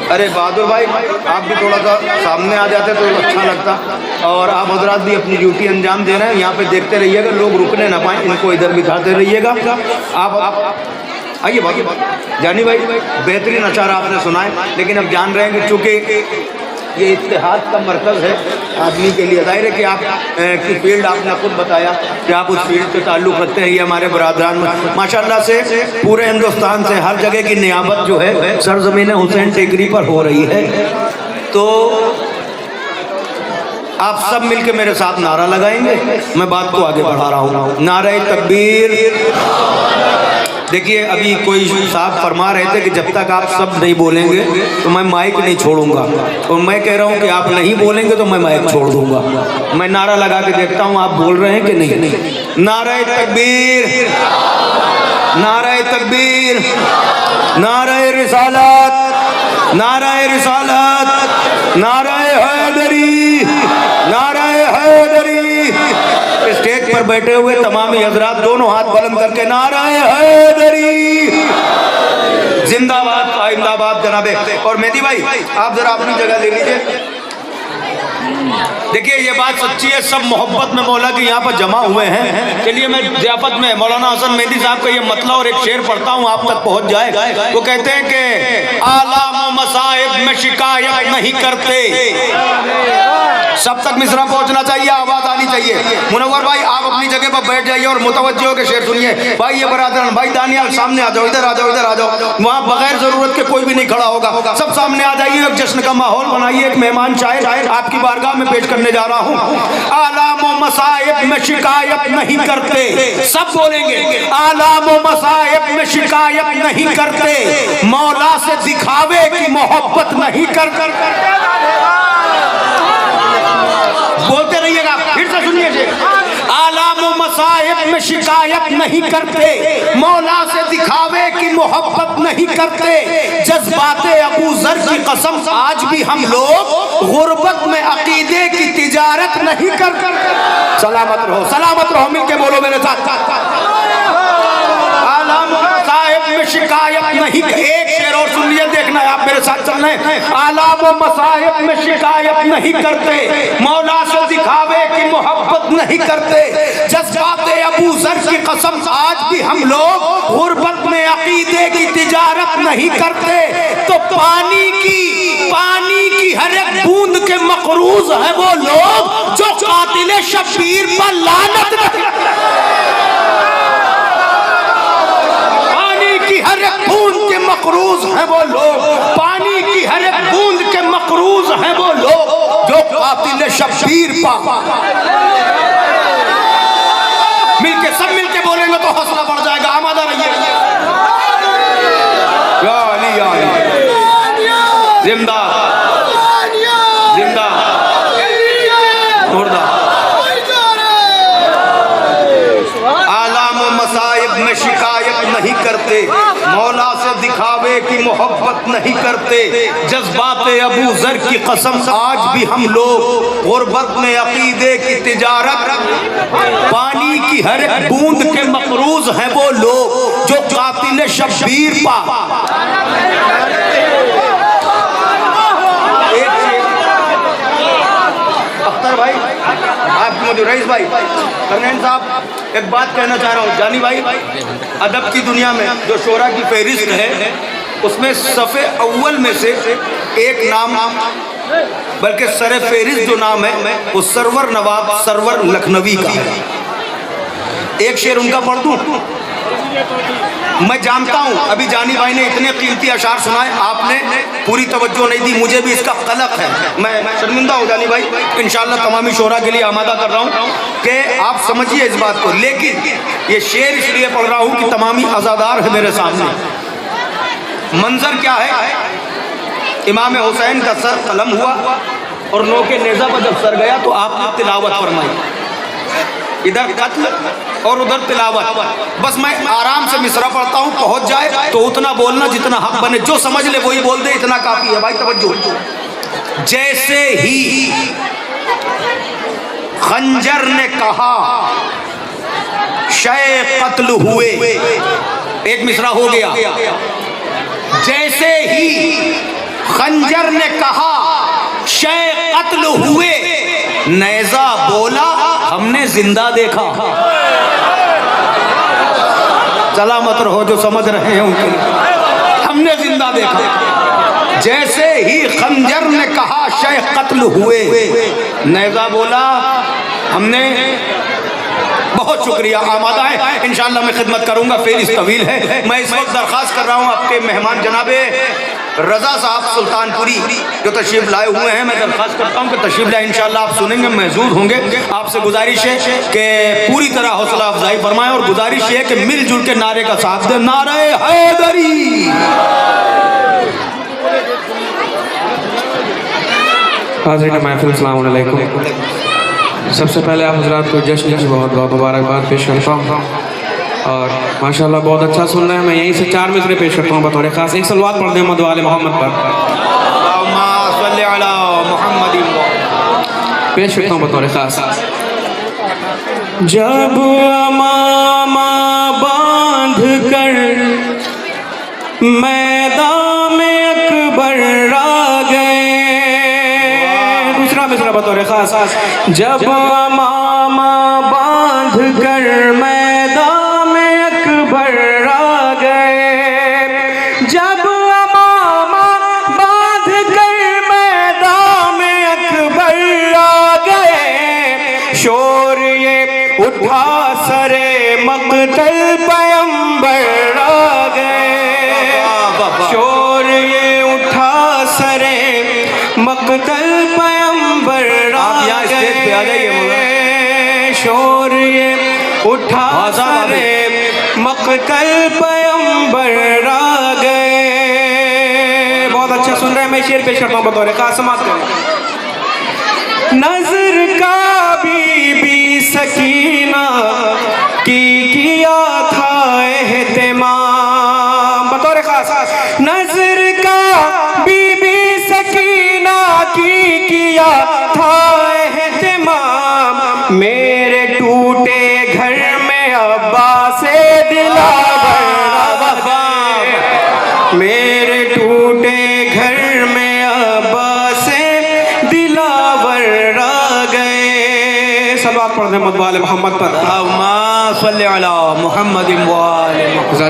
अरे बहादुर भाई आप भी थोड़ा सा सामने आ जाते तो अच्छा लगता। और आप हजरात भी अपनी ड्यूटी अंजाम दे रहे हैं, यहाँ पे देखते रहिएगा, लोग रुकने ना पाएँ, इनको इधर बिठाते रहिएगा। आप आइए भाई, जानी भाई बेहतरीन अशार आपने सुनाए, लेकिन अब जान रहे हैं कि चूँकि ये इत्तेहाद का मरकज़ है आदमी के लिए, जाहिर है कि आप की फील्ड आपने खुद बताया कि आप उस फील्ड से ताल्लुक़ रखते हैं। ये हमारे बरादरान माशाल्लाह से पूरे हिंदुस्तान से हर जगह की नियामत जो है सरज़मीन हुसैन टेकरी पर हो रही है। तो आप सब मिलके मेरे साथ नारा लगाएंगे, मैं बात को आगे बढ़ा रहा हूँ। नारे तकबीर। देखिए अभी कोई साहब फरमा रहे थे कि जब तक आप सब नहीं बोलेंगे तो मैं माइक नहीं छोड़ूंगा, और मैं कह रहा हूँ कि आप नहीं बोलेंगे तो मैं माइक छोड़ दूंगा। मैं नारा लगा के देखता हूँ आप बोल रहे हैं कि नहीं। नारे तकबीर, नारे तकबीर, नारे रिसालत, नारे रिसालत, नारे हैदरी, नारे हैदरी। स्टेज पर बैठे हुए तमाम हजरात दोनों हाथ बुलंद करके नारा हैदरी जिंदाबाद आइंदाबाद जनाबे। और मेहदी भाई आप जरा अपनी जगह ले लीजिए। देखिए ये बात सच्ची है, सब मोहब्बत में मौला के यहाँ पर जमा हुए हैं। चलिए मैं ज़ियाफत में मौलाना हसन मेहंदी साहब का ये मतला और एक शेर पढ़ता हूँ, आप तक पहुँच जाए। वो कहते हैं कि आलाम मसाइब में शिकायत नहीं करते। सब तक मिसरा पहुँचना चाहिए, आवाज़ आनी चाहिए। मुनव्वर भाई आप अपनी जगह पर बैठ जाइए और मुतवज्जो के शेर सुनिए। भाई ये बरादरन, भाई दानियाल सामने आ जाओ, इधर आ जाओ, इधर आ जाओ। वहाँ बगैर जरूरत के कोई भी नहीं खड़ा होगा, सब सामने आ जाइए। एक जश्न का माहौल बनाइए। एक मेहमान शायर आपकी बारगाह में पेश करने जा रहा हूँ। आलाम व मसाइब में शिकायत नहीं करते, सब बोलेंगे। आलाम व मसाइब में शिकायत नहीं करते, मौला से दिखावे की मोहब्बत नहीं करते। बोलते रहिएगा, फिर से सुनिए। आलाम व मसाइब में शिकायत नहीं करते, मौला से दिखावे की मोहब्बत नहीं करते। जज्बाते अबू जर की कसम, आज भी हम लोग गुर्बत में अकीदे की तिजारत नहीं करते। सलामत रहो, मिलके बोलो मेरे साथ। आलाम व मसाइब में शिकायत नहीं, एक शेर और सुन लिए, देखना है आप मेरे साथ चलना है। आलाम व मसाइब में शिकायत नहीं करते, मौला से दिखावे की मोहब्बत नहीं करते। जज्बाते अबू जर की कसम, आज भी हम लोग गुर्बत में अकीदे की तिजारत नहीं करते। तो पानी की हर एक बूंद के मकरूज है वो लोग जो कातिल शब्बीर पर लानत नहीं। पानी की हर एक बूंद के मकरूज है वो लोग, पानी की हर एक बूंद के मकरूज है वो लोग जो कातिल शब्बीर पर। मिलके सब मिलके बोलेंगे तो हौसला बढ़ जाएगा। आमादा रहिए। जिंदा जिंदा आलाम मसाइब में शिकायत नहीं करते, मौला से दिखावे की मोहब्बत नहीं करते। जज्बाते अबू जर की कसम, आज भी हम लोग गुर्बत में अकीदे की तिजारत। पानी की हर एक बूंद के मकरूज हैं वो लोग जो कातिल शब्बीर पा। अख्तर भाई, आप मुझे रईस भाई, करनैन साहब, एक बात कहना चाह रहा हूँ। जानी भाई, अदब की दुनिया में जो शोरा की फहरिस्त है उसमें सफ़े अव्वल में से एक नाम, बल्कि सरे फहरिस्त जो नाम है वो सरवर नवाब सरवर लखनवी का है। एक शेर उनका पढ़ दूँ? मैं जानता हूँ अभी जानी भाई ने इतने कीमती अशार सुनाए, आपने पूरी तवज्जो नहीं दी, मुझे भी इसका कलक है। मैं शर्मिंदा हूँ जानी भाई, इंशाल्लाह तमामी शोरा के लिए आमादा कर रहा हूँ कि आप समझिए इस बात को। लेकिन ये शेर इसलिए पढ़ रहा हूँ कि तमामी अज़ादार है मेरे सामने। मंजर क्या है? इमाम हुसैन का सर कलम हुआ और नोके नेज़ा पर जब सर गया तो आपने तिलावत फरमाई, इधर कत्ल और उधर तिलावत। बस मैं आराम से मिसरा पढ़ता हूँ, पहुँच जाए तो उतना बोलना जितना हक बने, जो समझ ले वही बोल दे, इतना काफ़ी है भाई। तवज्जो। जैसे ही खंजर ने कहा शय कत्ल हुए, एक मिसरा हो गया। जैसे ही खंजर ने कहा शय कत्ल हुए, नेज़ा बोला हमने जिंदा देखा। सलामत रहो जो समझ रहे हैं उनके लिए, हमने जिंदा देखा। जैसे ही खंजर ने कहा शय कत्ल हुए, नेज़ा बोला हमने। बहुत शुक्रिया, आमादा है, इंशाअल्लाह मैं खिदमत करूंगा। फेरिस्त तवील है। मैं इस वक्त दरख्वास्त कर रहा हूँ आपके मेहमान जनाबे रज़ा साहब सुल्तानपुरी जो तशरीफ़ लाए हुए हैं, मैं दरख्वास्त करता हूँ कि तशरीफ़ लाए, इंशाअल्लाह आप सुनेंगे, महजूद होंगे। आपसे गुजारिश है कि पूरी तरह हौसला अफजाई फरमाएं और गुजारिश है कि मिलजुल के नारे का साथ दें। नारे हैदरी। हाज़रीन महफ़िल, अस्सलाम वालेकुम। सबसे पहले आप हज़रात को जश्न की बहुत बहुत मुबारकबाद पेश करता हूँ और माशाल्लाह बहुत अच्छा सुन रहे हैं। मैं यहीं से 4 मिसरे पेश करता हूँ बतौर ख़ास। एक सलवात पढ़ दें मद वाले मोहम्मद पर, पेश करता हूँ बतौर ख़ास। जब अमामा बांध कर मैदान में अकबर आ गए, दूसरा मिसरा मेरा बतौर खास। जब अमामा बांध कर मैदान में अकबर आ गए, जब अमामा बांध कर मैदान में अकबर आ गए, शोर ये उठा सरे मक़तल पैगंबर आ गए, शोर ये उठा सरे मक़तल पैगंबर आ गए, शोर ये उठा सरे मक़तल पैगंबर आ गए। बहुत अच्छा सुन रहे हैं। मैं शेर पेश करता हूँ बतौर खास, समाप्त करें। नजर का बीबी सकीना की किया था एहतिमाम, बतौर खास। नजर का बीबी सकीना की किया था एहतिमाम, मेरे टूटे घर में अब्बा से दिलावर, मेरे टूटे घर में अब्बा से दिलावर आ गए। सलवात पढ़ दे मदवाले मोहम्मद पर, मोहम्मद।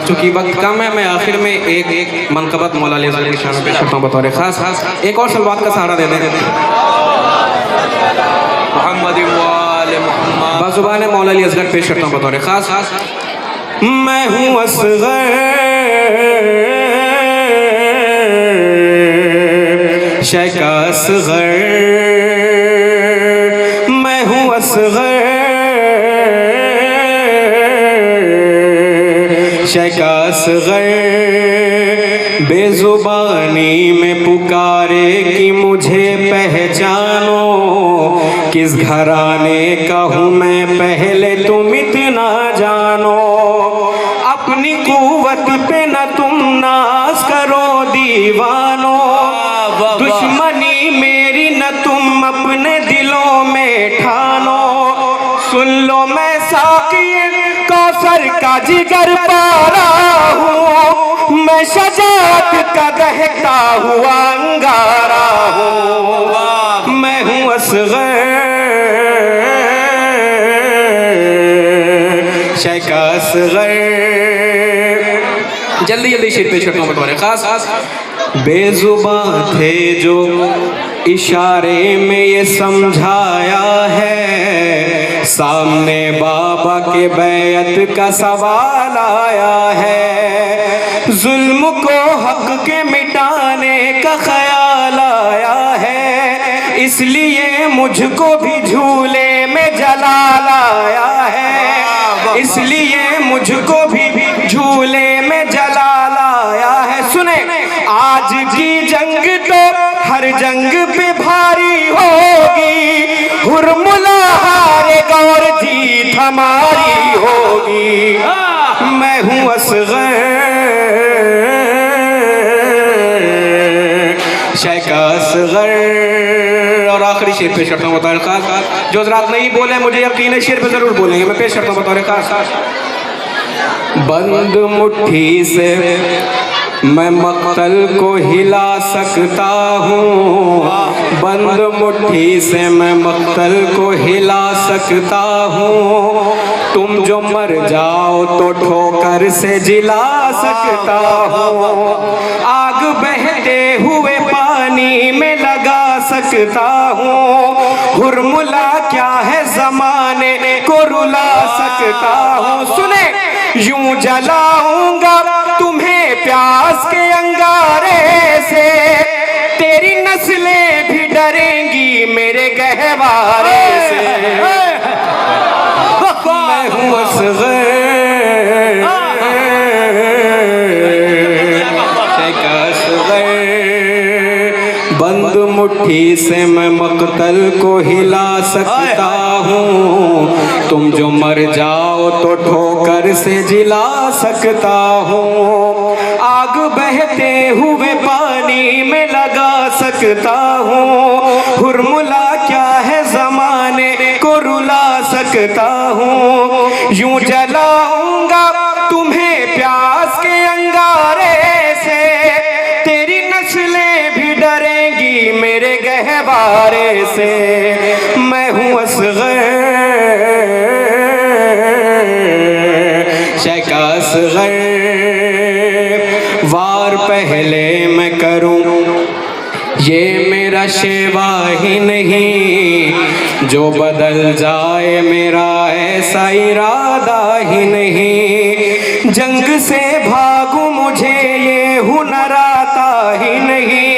चूंकि वक्त कम है, मैं आखिर में एक मनकबत मौला अली असगर की शान में पेश करता हूँ बतौर खास। एक और सलवात का सहारा दे दें। बाजुबान मौला अली असगर पेश करता हूँ बतौर खास। मैं हूँ असगर शेख असगर, मैं हूँ असगर शेख असगर, बेजुबानी में पुकारे कि मुझे पहचानो, किस घराने का हूँ मैं पहले तुम इतना जानो, अपनी कुव्वत पे न तुम नाज करो दीवानो, दुश्मनी मेरी न तुम अपने दिलों में ठानो, सुन लो मैं साकी कौसर का जिगर पारा हूँ, मैं शजात का दहकता हुआ अंगारा हूँ, मैं हूँ असगर शेख असगर। जल्दी जल्दी शेर पेश करता हूँ बतौर खास। बेजुबां थे जो इशारे में ये समझाया है, सामने बाबा के बैत का सवाल आया है, जुल्म को हक के मिटाने का ख्याल आया है, इसलिए मुझको भी झूले में जलाल आया है, इसलिए मुझको भी झूले में जलाल आया है। सुने, आज की जंग तो हर जंग पे भारी होगी, हुर्मुला हारेगा और जीत हमारी होगी, मैं हूँ असगर शेख असगर। और आखिरी शेर पेश करता हूँ बतौर खास। जो हज़रात नहीं बोले मुझे यकीन है शेर पे जरूर बोलेंगे, मैं पेश करता हूँ बतौर खास। बंद मुट्ठी से मैं मक्तल को हिला सकता हूँ, बंद मुट्ठी से मैं मक्तल को हिला सकता हूँ, तुम जो मर जाओ तो ठोकर से जिला सकता हूँ, आग बहते हुए पानी में लगा सकता हूँ, हुर्मुला क्या है जमाने को रुला सकता हूँ। सुने, यूं जलाऊंगा तुम्हें प्यास के अंगारे से, तेरी नस्लें भी डरेंगी मेरे गहवारे से, मैं हूँ असगर शेख असगर। बंद मुट्ठी से मैं मक्तल को हिला सकता हूँ, तुम जो मर जाओ तो ठोकर से जिला सकता हूँ, आग बहते हुए पानी में लगा सकता हूँ, हुर्मुला क्या है जमाने को रुला सकता हूँ, यूं जलाऊंगा तुम्हें प्यास के अंगारे से, तेरी नस्लें भी डरेंगी मेरे गहवारे साए से मैं हूँ असग़र, शेख असग़र। वार पहले मैं करूँ ये मेरा शेवा ही नहीं, जो बदल जाए मेरा ऐसा इरादा ही नहीं। जंग से भागूं मुझे ये हुनर आता ही नहीं,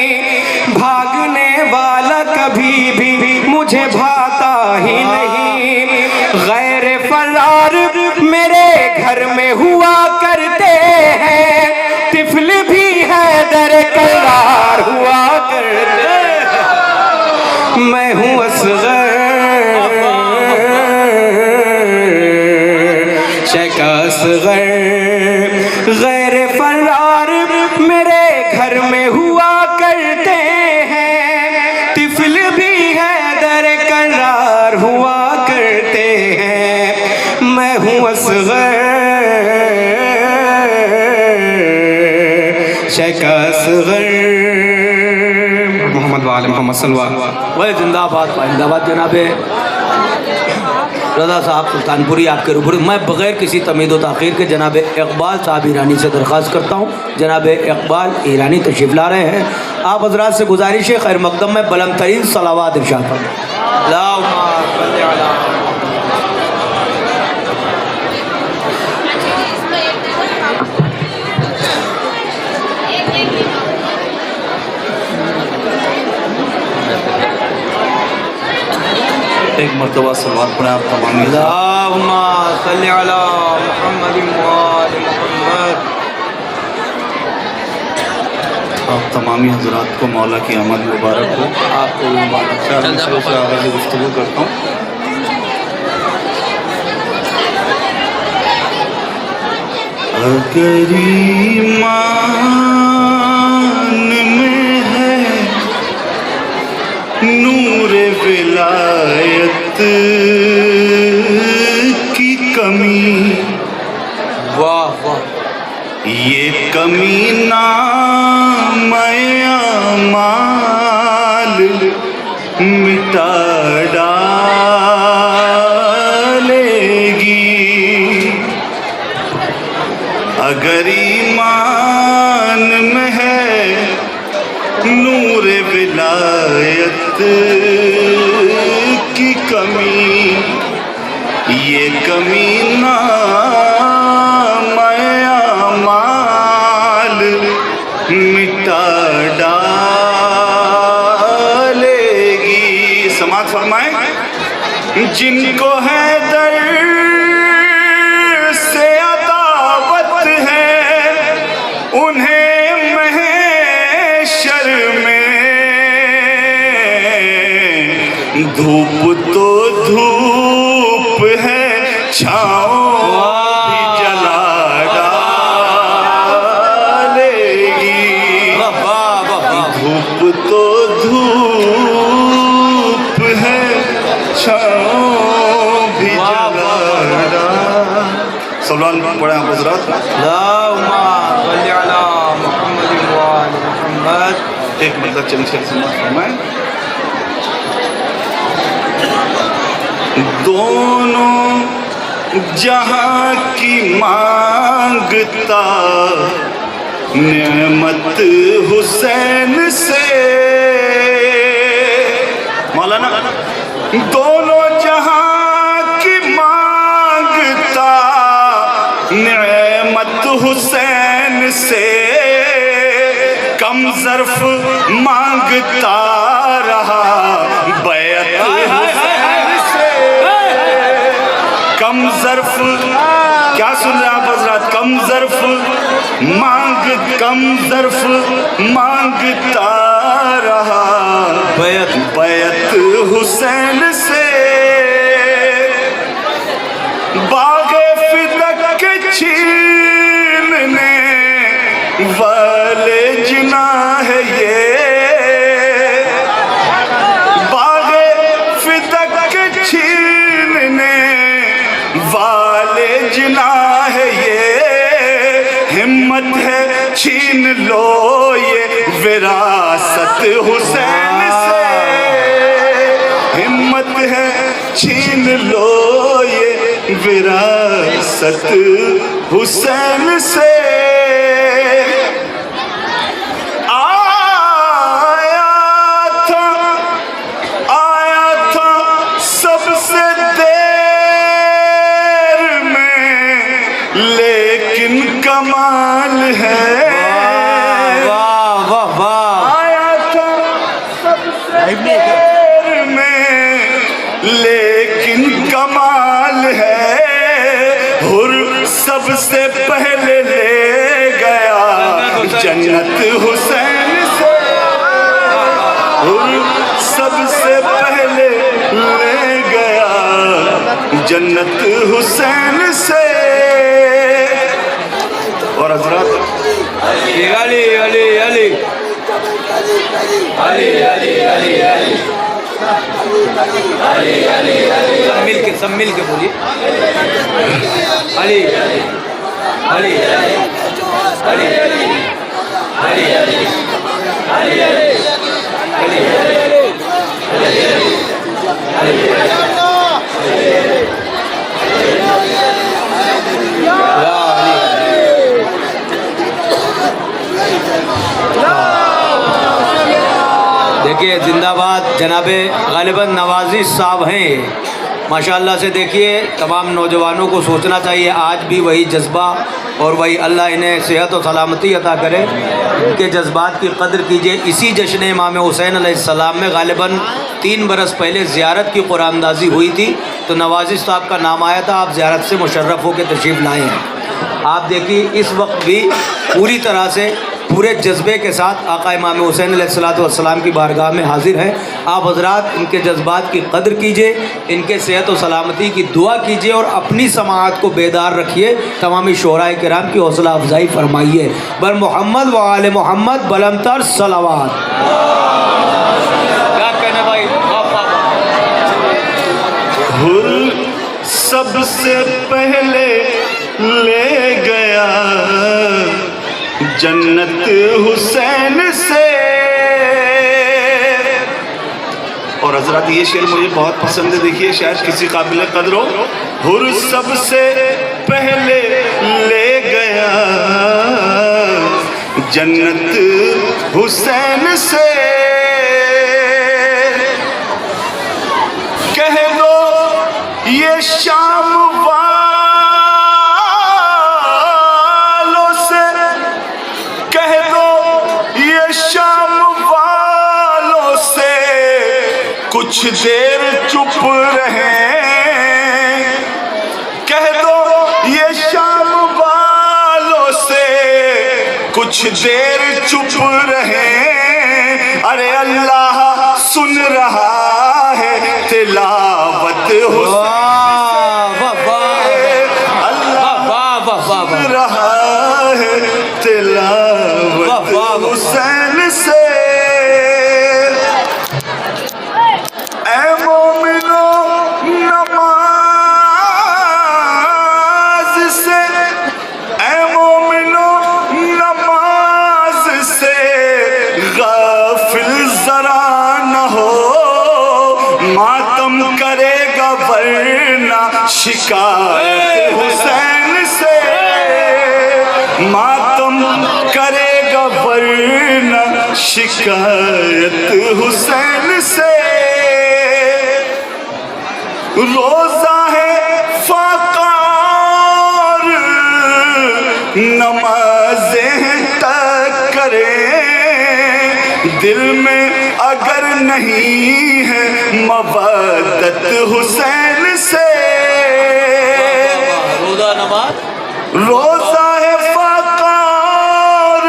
भागने वाला कभी भी मुझे भाता ही नहीं। गैर फरार मेरे घर में हुआ करते हैं, तिफल भी है दर करार हुआ करते हैं। मैं हूँ असग़र, शेख असग़र। गैर फरार मेरे घर में हुआ करते हैं, तिफल भी है दर करार हुआ करते हैं। मैं हूँ असग़र, शेख असग़र। मोहम्मद वाले मोहम्मद सल्लल्लाहु वह जिंदाबाद पाइंदाबाद। जनाब रज़ा साहब सुल्तानपुरी आपके रूबरू मैं बग़ैर किसी तमीद व ताख़ीर के जनाब इकबाल साहब ईरानी से दरख्वास्त करता हूँ। जनाब इकबाल ईरानी तशरीफ़ ला रहे हैं। आप हज़रात से गुजारिश है खैर मक़दम में बुलंद तरीन सलावात इरशाद फरमाएं। एक मरतबा सलवात पढ़ें आप तमाम। अल्लाहुम्मा सल्लि अला मुहम्मदिन व आलि मुहम्मद। आप तमामी हजरात को मौला की आमद मुबारक हो। आपको भी मुबारक। से आगाज़ गुफ्तगू करता हूँ। अगर ईमान में है नूर विलायत की कमी, वाह वाह, ये कमी नाम अमाल मिटा डालेगी। अगर ईमान में है नूर विलायत की कमी, ये कमी नाम अमाल मिटा डालेगी। समात फरमाएं। जिनको है दर से अदावत है उन्हें महशर में धूप तो धूप है, छाँव भी जला डालेगी। धूप तो धूप है, छाँव भी जला डालेगी। सवाल पढ़े आप हज़रात। अल्लाहुम्मा सल्लि अला मुहम्मदिन व आलि मुहम्मद। एक मतलब चंद शेर समाप्त फरमाएं। दोनों जहां की मांगता नेमत हुसैन से। मौलाना दोनों जहां की मांगता नेमत हुसैन से, कम ज़र्फ मांगता रहा बैत हुसैन से। कम ज़र्फ क्या सुन रहे आप हज़रात? कम ज़र्फ मांगता रहा बैत हुसैन से। बागे फिदक के छीनने वाले जिना है ये, बागे फिदक के छीनने वाले जिना है ये। हिम्मत है छीन लो ये विरासत हुसैन से। लो ये विरासत हुसैन से। आया था सबसे देर में, लेकिन कमाल है। वाह वाह वाह। आया था सबसे देर में, लेकिन कमाल है। हुर सबसे पहले ले गया जन्नत हुसैन से। हुर सबसे पहले ले गया जन्नत हुसैन से। और हजरत अली अली अली अली अली अली अली अली अली सब मिल के बोलिए अली अली अली अली अली देखिए जिंदाबाद जनाबे गालिबन नवाजी साहब हैं माशाल्लाह से। देखिए तमाम नौजवानों को सोचना चाहिए आज भी वही जज्बा और वही अल्लाह इन्हें सेहत और सलामती अता करे, इनके जज्बात की कदर कीजिए। इसी जश्न इमाम हुसैन अलैहिस्सलाम में गालिबन 3 बरस पहले ज़ियारत की कुरानंदाज़ी हुई थी, तो नवाजी साहब का नाम आया था, आप ज़ियारत से मुशर्रफ होकर तशरीफ़ लाए हैं। आप देखिए इस वक्त भी पूरी तरह से पूरे जज्बे के साथ आका इमाम हुसैन अलैहिस्सलाम की बारगाह में हाजिर हैं। आप हजरात इनके जज्बात की कदर कीजिए, इनके सेहत और सलामती की दुआ कीजिए और अपनी समाअत को बेदार रखिए। तमामी शोराए किराम की हौसला अफजाई फरमाइए। बर मोहम्मद व आले मोहम्मद बलंतर सलावात। क्या कहना भाई? हुर सबसे पहले ले गया जन्नत हुसैन से। और हजरत ये शेर मुझे बहुत पसंद है, देखिए शायद किसी काबिल कदर हो। हुर सबसे पहले ले गया जन्नत हुसैन से। कह दो ये शाम कुछ देर चुप रहे। कह दो ये शाम वालों से कुछ देर चुप रहे। अरे अल्लाह सुन रहा है तिलावत अल्लाह सुन रहा है तिलावत हुसैन से। शिकायत हुसैन से मातम करेगा वरना शिकायत हुसैन से। रोजा है फ़ाक़ार नमाज़ें तक करे, दिल में अगर नहीं है मवद्दत हुसैन से। रोजा है फ़ाक़ार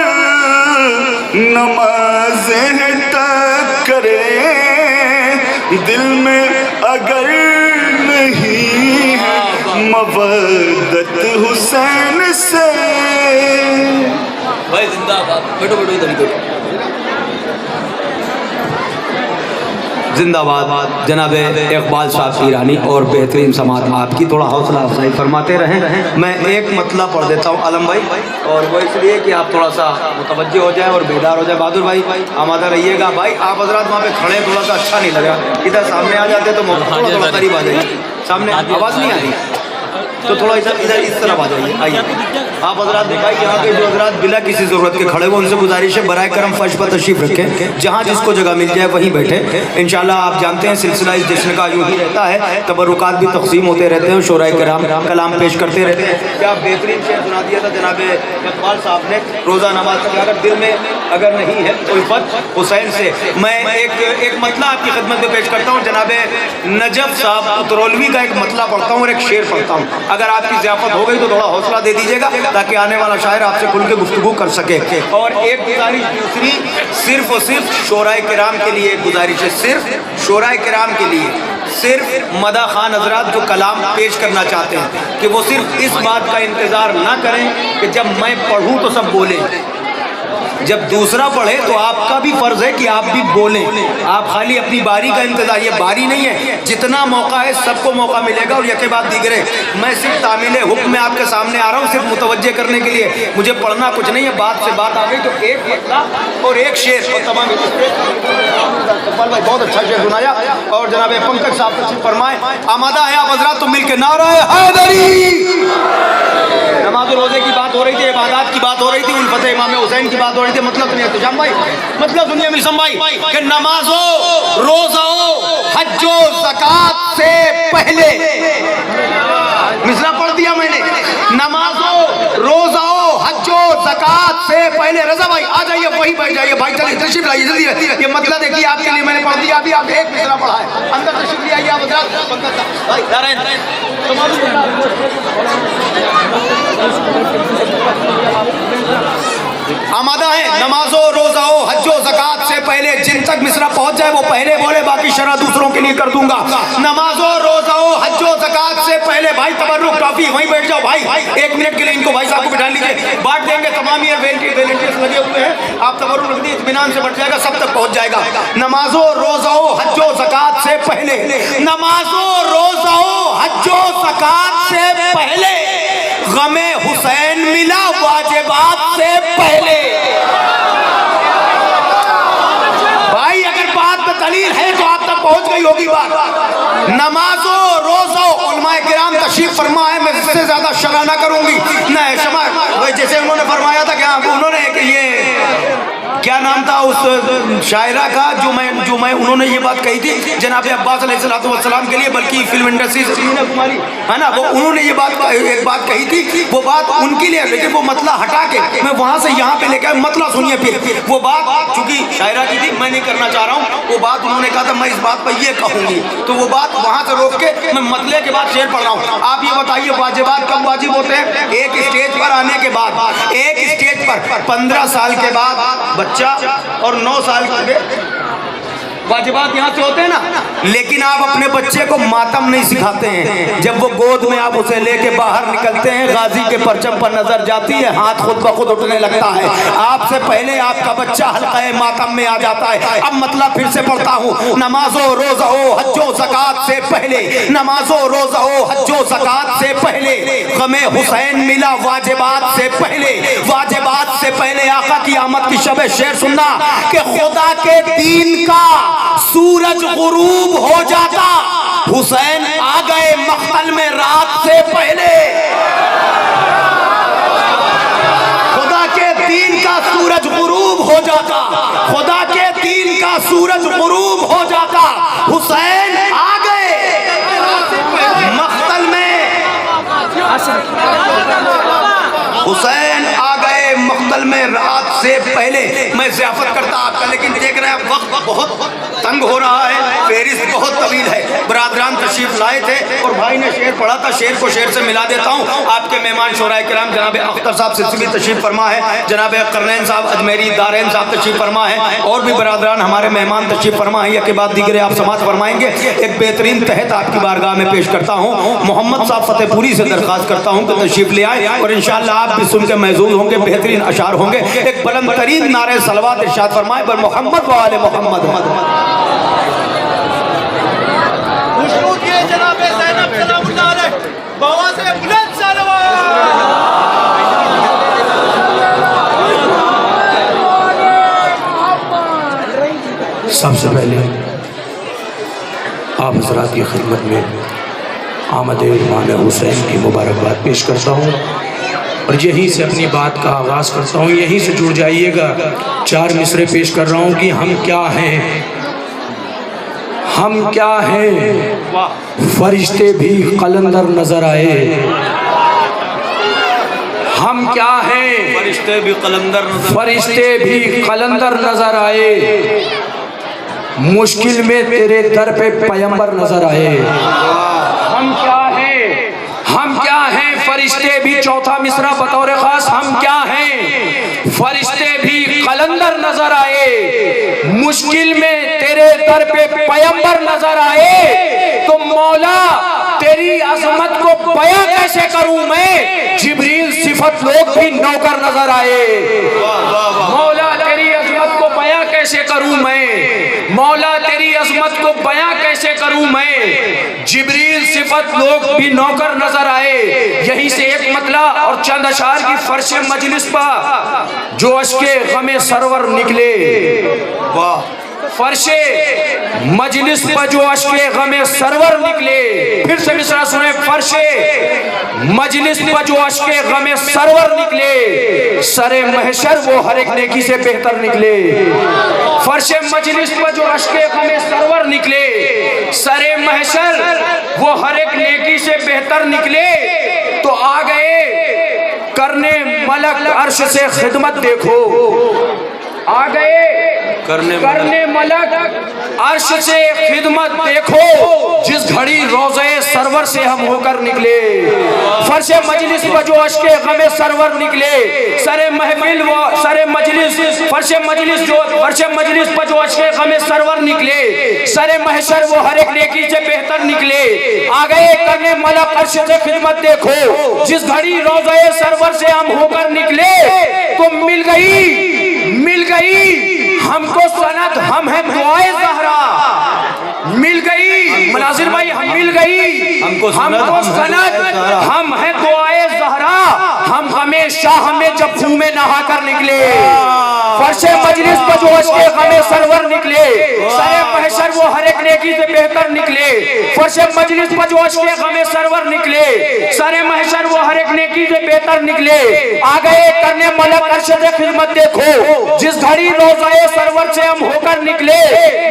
नमाज़ें तक करे, दिल में अगर नहीं है मवद्दत हुसैन से। भाई जिंदाबाद। बैठो बैठो इधर इधर। जिंदाबाद जनाब इकबाल साहब ईरानी और बेहतरीन समात आपकी थोड़ा हौसला अफजाई फरमाते रहें। मैं एक मतलब पढ़ देता हूँ आलम भाई, और वो इसलिए कि आप थोड़ा सा मुतवज्जो हो जाए और बेदार हो जाए। बहादुर भाई आमादा रहिएगा। भाई आप हजरात वहाँ पे खड़े हैं, थोड़ा सा अच्छा नहीं लगा, इधर सामने आ जाते तो थोड़ा करीब आ जाइए। सामने आवाज़ नहीं आ रही तो थोड़ा इधर इस तरफ आ जाइए। आइए आप हजरात दिखाई, यहाँ के जो हजरात बिला किसी ज़रूरत के खड़े हुए उनसे गुजारिश है बराए करम फर्श पर तशरीफ़ रखें, जहाँ जिसको जगह मिल जाए वहीं बैठे। इंशाल्लाह आप जानते हैं सिलसिला इस जश्न का यूँ ही रहता है, तबरुकात भी तकसीम होते रहते हैं, शोराए किराम कलाम पेश करते रहते हैं। क्या बेहतरीन शेर सुना दिया था जनाब इकबाल साहब ने, रोज़ा नमाज तक अगर दिल में अगर नहीं है उल्फत हुसैन से। मैं एक मतला आपकी खिदमत में पेश करता हूँ। जनाब नजफ साहब उतरौलवी का एक मतला पढ़ता हूँ और एक शेर पढ़ता हूँ। अगर आपकी ज़ियाफत हो गई तो थोड़ा हौसला दे दीजिएगा ताकि आने वाला शायर आपसे खुल के गुफ्तगू कर सके। और एक गुजारिश दूसरी, सिर्फ और सिर्फ शोराए किराम के लिए एक गुजारिश है, सिर्फ शोराए किराम के लिए, सिर्फ मदा खान हजरात जो कलाम पेश करना चाहते हैं कि वो सिर्फ इस बात का इंतज़ार ना करें कि जब मैं पढ़ूँ तो सब बोलें। जब दूसरा पढ़े तो आपका भी फर्ज है कि आप भी बोलें। आप खाली अपनी बारी का इंतजार, ये बारी नहीं है, जितना मौका है सबको मौका मिलेगा। और यके बाद दीगरे, मैं सिर्फ तामील हुक्म में आपके सामने आ रहा हूँ सिर्फ मुतवज्जे करने के लिए, मुझे पढ़ना कुछ नहीं है। बात से बात आ गई तो एक मतला और एक शेर और तमाम भाई बहुत अच्छा शेर सुनाया। और जनाब पंकज साहब तशरीफ फरमाए, आमादा है आप हजरात तो मिल के नारा हैदरी। नमाज रोजे की बात हो रही थी, इबादत की बात हो रही थी, उल्फत इमाम हुसैन की बात हो रही थी। मतलब सुनिए तुजाम भाई, मतलब सुनिए मिसम भाई कि नमाजों रोज़ों हज्जो ज़कात से पहले, मिसरा पढ़ दिया मैंने, नमाजों रोज़ों हज्जो ज़कात से पहले। रजा भाई आ जाइए, वहीं बैठ जाइए भाई, चलिए तशरीफ लाइए जल्दी। ये मतलब देखिए आपके लिए मैंने पढ़ दिया, अभी आप एक मिसरा पढ़ा है, अंदर तशरीफ ले आइए आप भाई। आमादा है नमाजो रोजाओ हज्जो ज़कात से पहले, जिन तक मिसरा पहुंच जाए वो पहले बोले, बाकी शरा दूसरों के लिए कर दूंगा। नमाजो रोजाओ हज्जो ज़कात से पहले। भाई तबर्रुक टॉफी वहीं बैठ जाओ भाई, एक मिनट के लिए इनको भाई साहब को बिठा लीजिए, बांट देंगे तमाम ये वॉलंटियर्स लगे हुए हैं। आप तबर्रुक रख दीजिए, इत्मीनान से बढ़ जाएगा, सब तक पहुंच जाएगा। नमाजो रोजाओ हज्जो ज़कात से पहले, नमाजो रोजाओ हज्जो ज़कात से पहले, गमे हुसैन मिला वाजिबात से पहले। भाई अगर बात में दलील है तो आप तक पहुंच गई होगी बात। नमाजो रोज़ो उलमाए किराम तशरीफ फरमा है, मैं इससे ज्यादा शरा ना करूंगी ना क्षमा। जैसे उन्होंने फरमाया था क्या उन्होंने कि ये क्या नाम था उस शायरा का जो मैं उन्होंने ये बात कही थी जनाब अब्बास अलैहिस्सलाम के लिए, बल्कि फिल्म इंडस्ट्री से मीना कुमारी है ना, वो उन्होंने ये बात एक बात कही थी, वो बात उनके लिए, लेकिन वो मतला हटा के मैं वहाँ से यहाँ पे लेकर मतला सुनिए। फिर वो बात चूंकि शायरा की थी, मैं नहीं करना चाह रहा हूँ, वो बात उन्होंने कहा था मैं इस बात पर ये कहूँगी, तो वो बात वहाँ से रोक के मैं मतले के बाद शेर पढ़ रहा हूँ। आप ये बताइए वाजिबात कब वाजिब होते हैं? एक स्टेज पर आने के बाद, एक स्टेज पर 15 साल के बाद बच्चा और 9 साल के वाजिबात यहाँ से होते हैं ना, लेकिन आप अपने बच्चे को मातम नहीं सिखाते हैं। जब वो गोद में आप उसे लेके बाहर निकलते हैं, गाजी के परचम पर नजर जाती है, हाथ खुद ब खुद उठने लगता है, आपसे पहले आपका बच्चा हल्का मातम में आ जाता है। अब मतलब फिर से पढ़ता हूँ, नमाजो रोज़ो हज्जो ज़कात से पहले, नमाजो रोज़ो हज्जो ज़कात से पहले, गमे हुसैन मिला वाजिबात से पहले, वाजिबात से पहले आका की आमद की शब शेर सुनना कि खुदा के दीन का सूरज गुरूब हो जाता, हुसैन आ गए मख्तल में रात से पहले। खुदा के दीन का सूरज गुरूब हो जाता, खुदा के दीन का सूरज गुरूब हो जाता, हुसैन आ गए मख्तल में, हुसैन आ गए मख्तल में रात से पहले। मैं ज़ियाफत करता आपका, लेकिन देख रहे हैं वक्त बहुत तंग हो रहा है, फेरिस्त बहुत तवील है। बरादरान तशरीफ लाए थे और भाई ने शेर पढ़ा था, शेर को शेर से मिला देता हूँ। आपके मेहमान शोराए किराम जनाब अख्तर साहब सिलसिली तशरीफ फरमा है, जनाब करनैन साहब अजमेरी दारैन साहब तशरीफ फरमा है, और भी बरादरान हमारे मेहमान तशरीफ फरमा है। के बाद दीगरे आप समात फरमाएंगे। एक बेहतरीन तहत आपकी बारगाह में पेश करता हूँ, मोहम्मद साहब फतेहपुरी से दरख्वास्त करता हूँ कि तशरीफ ले आए और इंशाअल्लाह आप भी सुन के महजूज होंगे, बेहतरीन अशार होंगे। एक बुलंद तरीन नारे सलवात इरशाद फरमाए पर मोहम्मद व आले मोहम्मद। चाहिए जनाब ज़ैनब सलामुल्लाह अलैह बाबा से बुलंद सलावत। सबसे पहले आप हज़रात की खिदमत में आमद इमाम हुसैन की मुबारकबाद पेश करता हूँ और यहीं से अपनी बात का आगाज़ करता हूँ। यहीं से जुड़ जाइएगा। 4 मिसरे पेश कर रहा हूँ कि हम क्या हैं, हम क्या हैं। फरिश्ते भी कलंदर नजर आए, हम क्या हैं। फरिश्ते भी कलंदर नजर आए, मुश्किल में तेरे दर पे पैगंबर नजर आए। हम क्या हैं, हम क्या हैं। फरिश्ते भी, चौथा मिसरा बतौर खास, हम क्या हैं। फरिश्ते भी कलंदर नजर आए, मुश्किल में तेरे दर पे पैगंबर नजर आए। तो मौला तेरी अजमत को बयां कैसे करूं मैं, जिब्रील सिफत लोग भी नौकर नजर आए। मौला तेरी अजमत को बयां कैसे करूं मैं, मौला तेरी अजमत को बयां कैसे करूं मैं, जिब्रील सिफत लोग भी नौकर नजर आए। यहीं से एक मतला और चंद अशार की फर्श मजलिस पर जो अश्के गमे सरवर निकले। वाह, फर्शे मजलिस पर जो अश्के गमे सरवर निकले। फिर से मिसरा सुने, फर्शे मजलिस पर जो अश्के गमे सरवर निकले, सरे महशर वो हर एक नेकी से बेहतर निकले। फर्शे मजलिस पर जो अश्के गमे सरवर निकले, सरे महशर वो हर एक नेकी से बेहतर निकले। तो आ गए करने मलक अर्श से खिदमत, देखो आ गए करने मलक अर्श से खिदमत, देखो जिस घड़ी रोज़े सरवर से हम होकर निकले। फर्श मजलिस पर जो अश्के गमे सरवर निकले, सरे महफिल वो सरे मजलिस, फर्श मजलिस पर जो अश्के गमे सरवर निकले, सरे महशर वो हर एक नेकी से बेहतर निकले। आ गए करने मलक अर्श से खिदमत, देखो जिस घड़ी रोज़े सरवर से हम होकर निकले। तो मिल गई हमको सनद, हम हैं दुआए ज़हरा। मिल गई मनाजिर भाई, हम मिल गई हमको सनद, हम हैं दुआए ज़हरा। हम हमेशा हमें जब घूमे नहा कर निकले। फर्श मजलिस पर जो अश्के गमे सरवर निकले, सरे महशर वो हर एक नेकी से बेहतर निकले। फर्श मजलिस पर जो अश्के गमे सरवर निकले, सरे महशर वो हर एक नेकी से बेहतर निकले। आ गए करने मलक अर्श से खिदमत, देखो जिस घड़ी रोज़ाए सरवर से हम होकर निकले।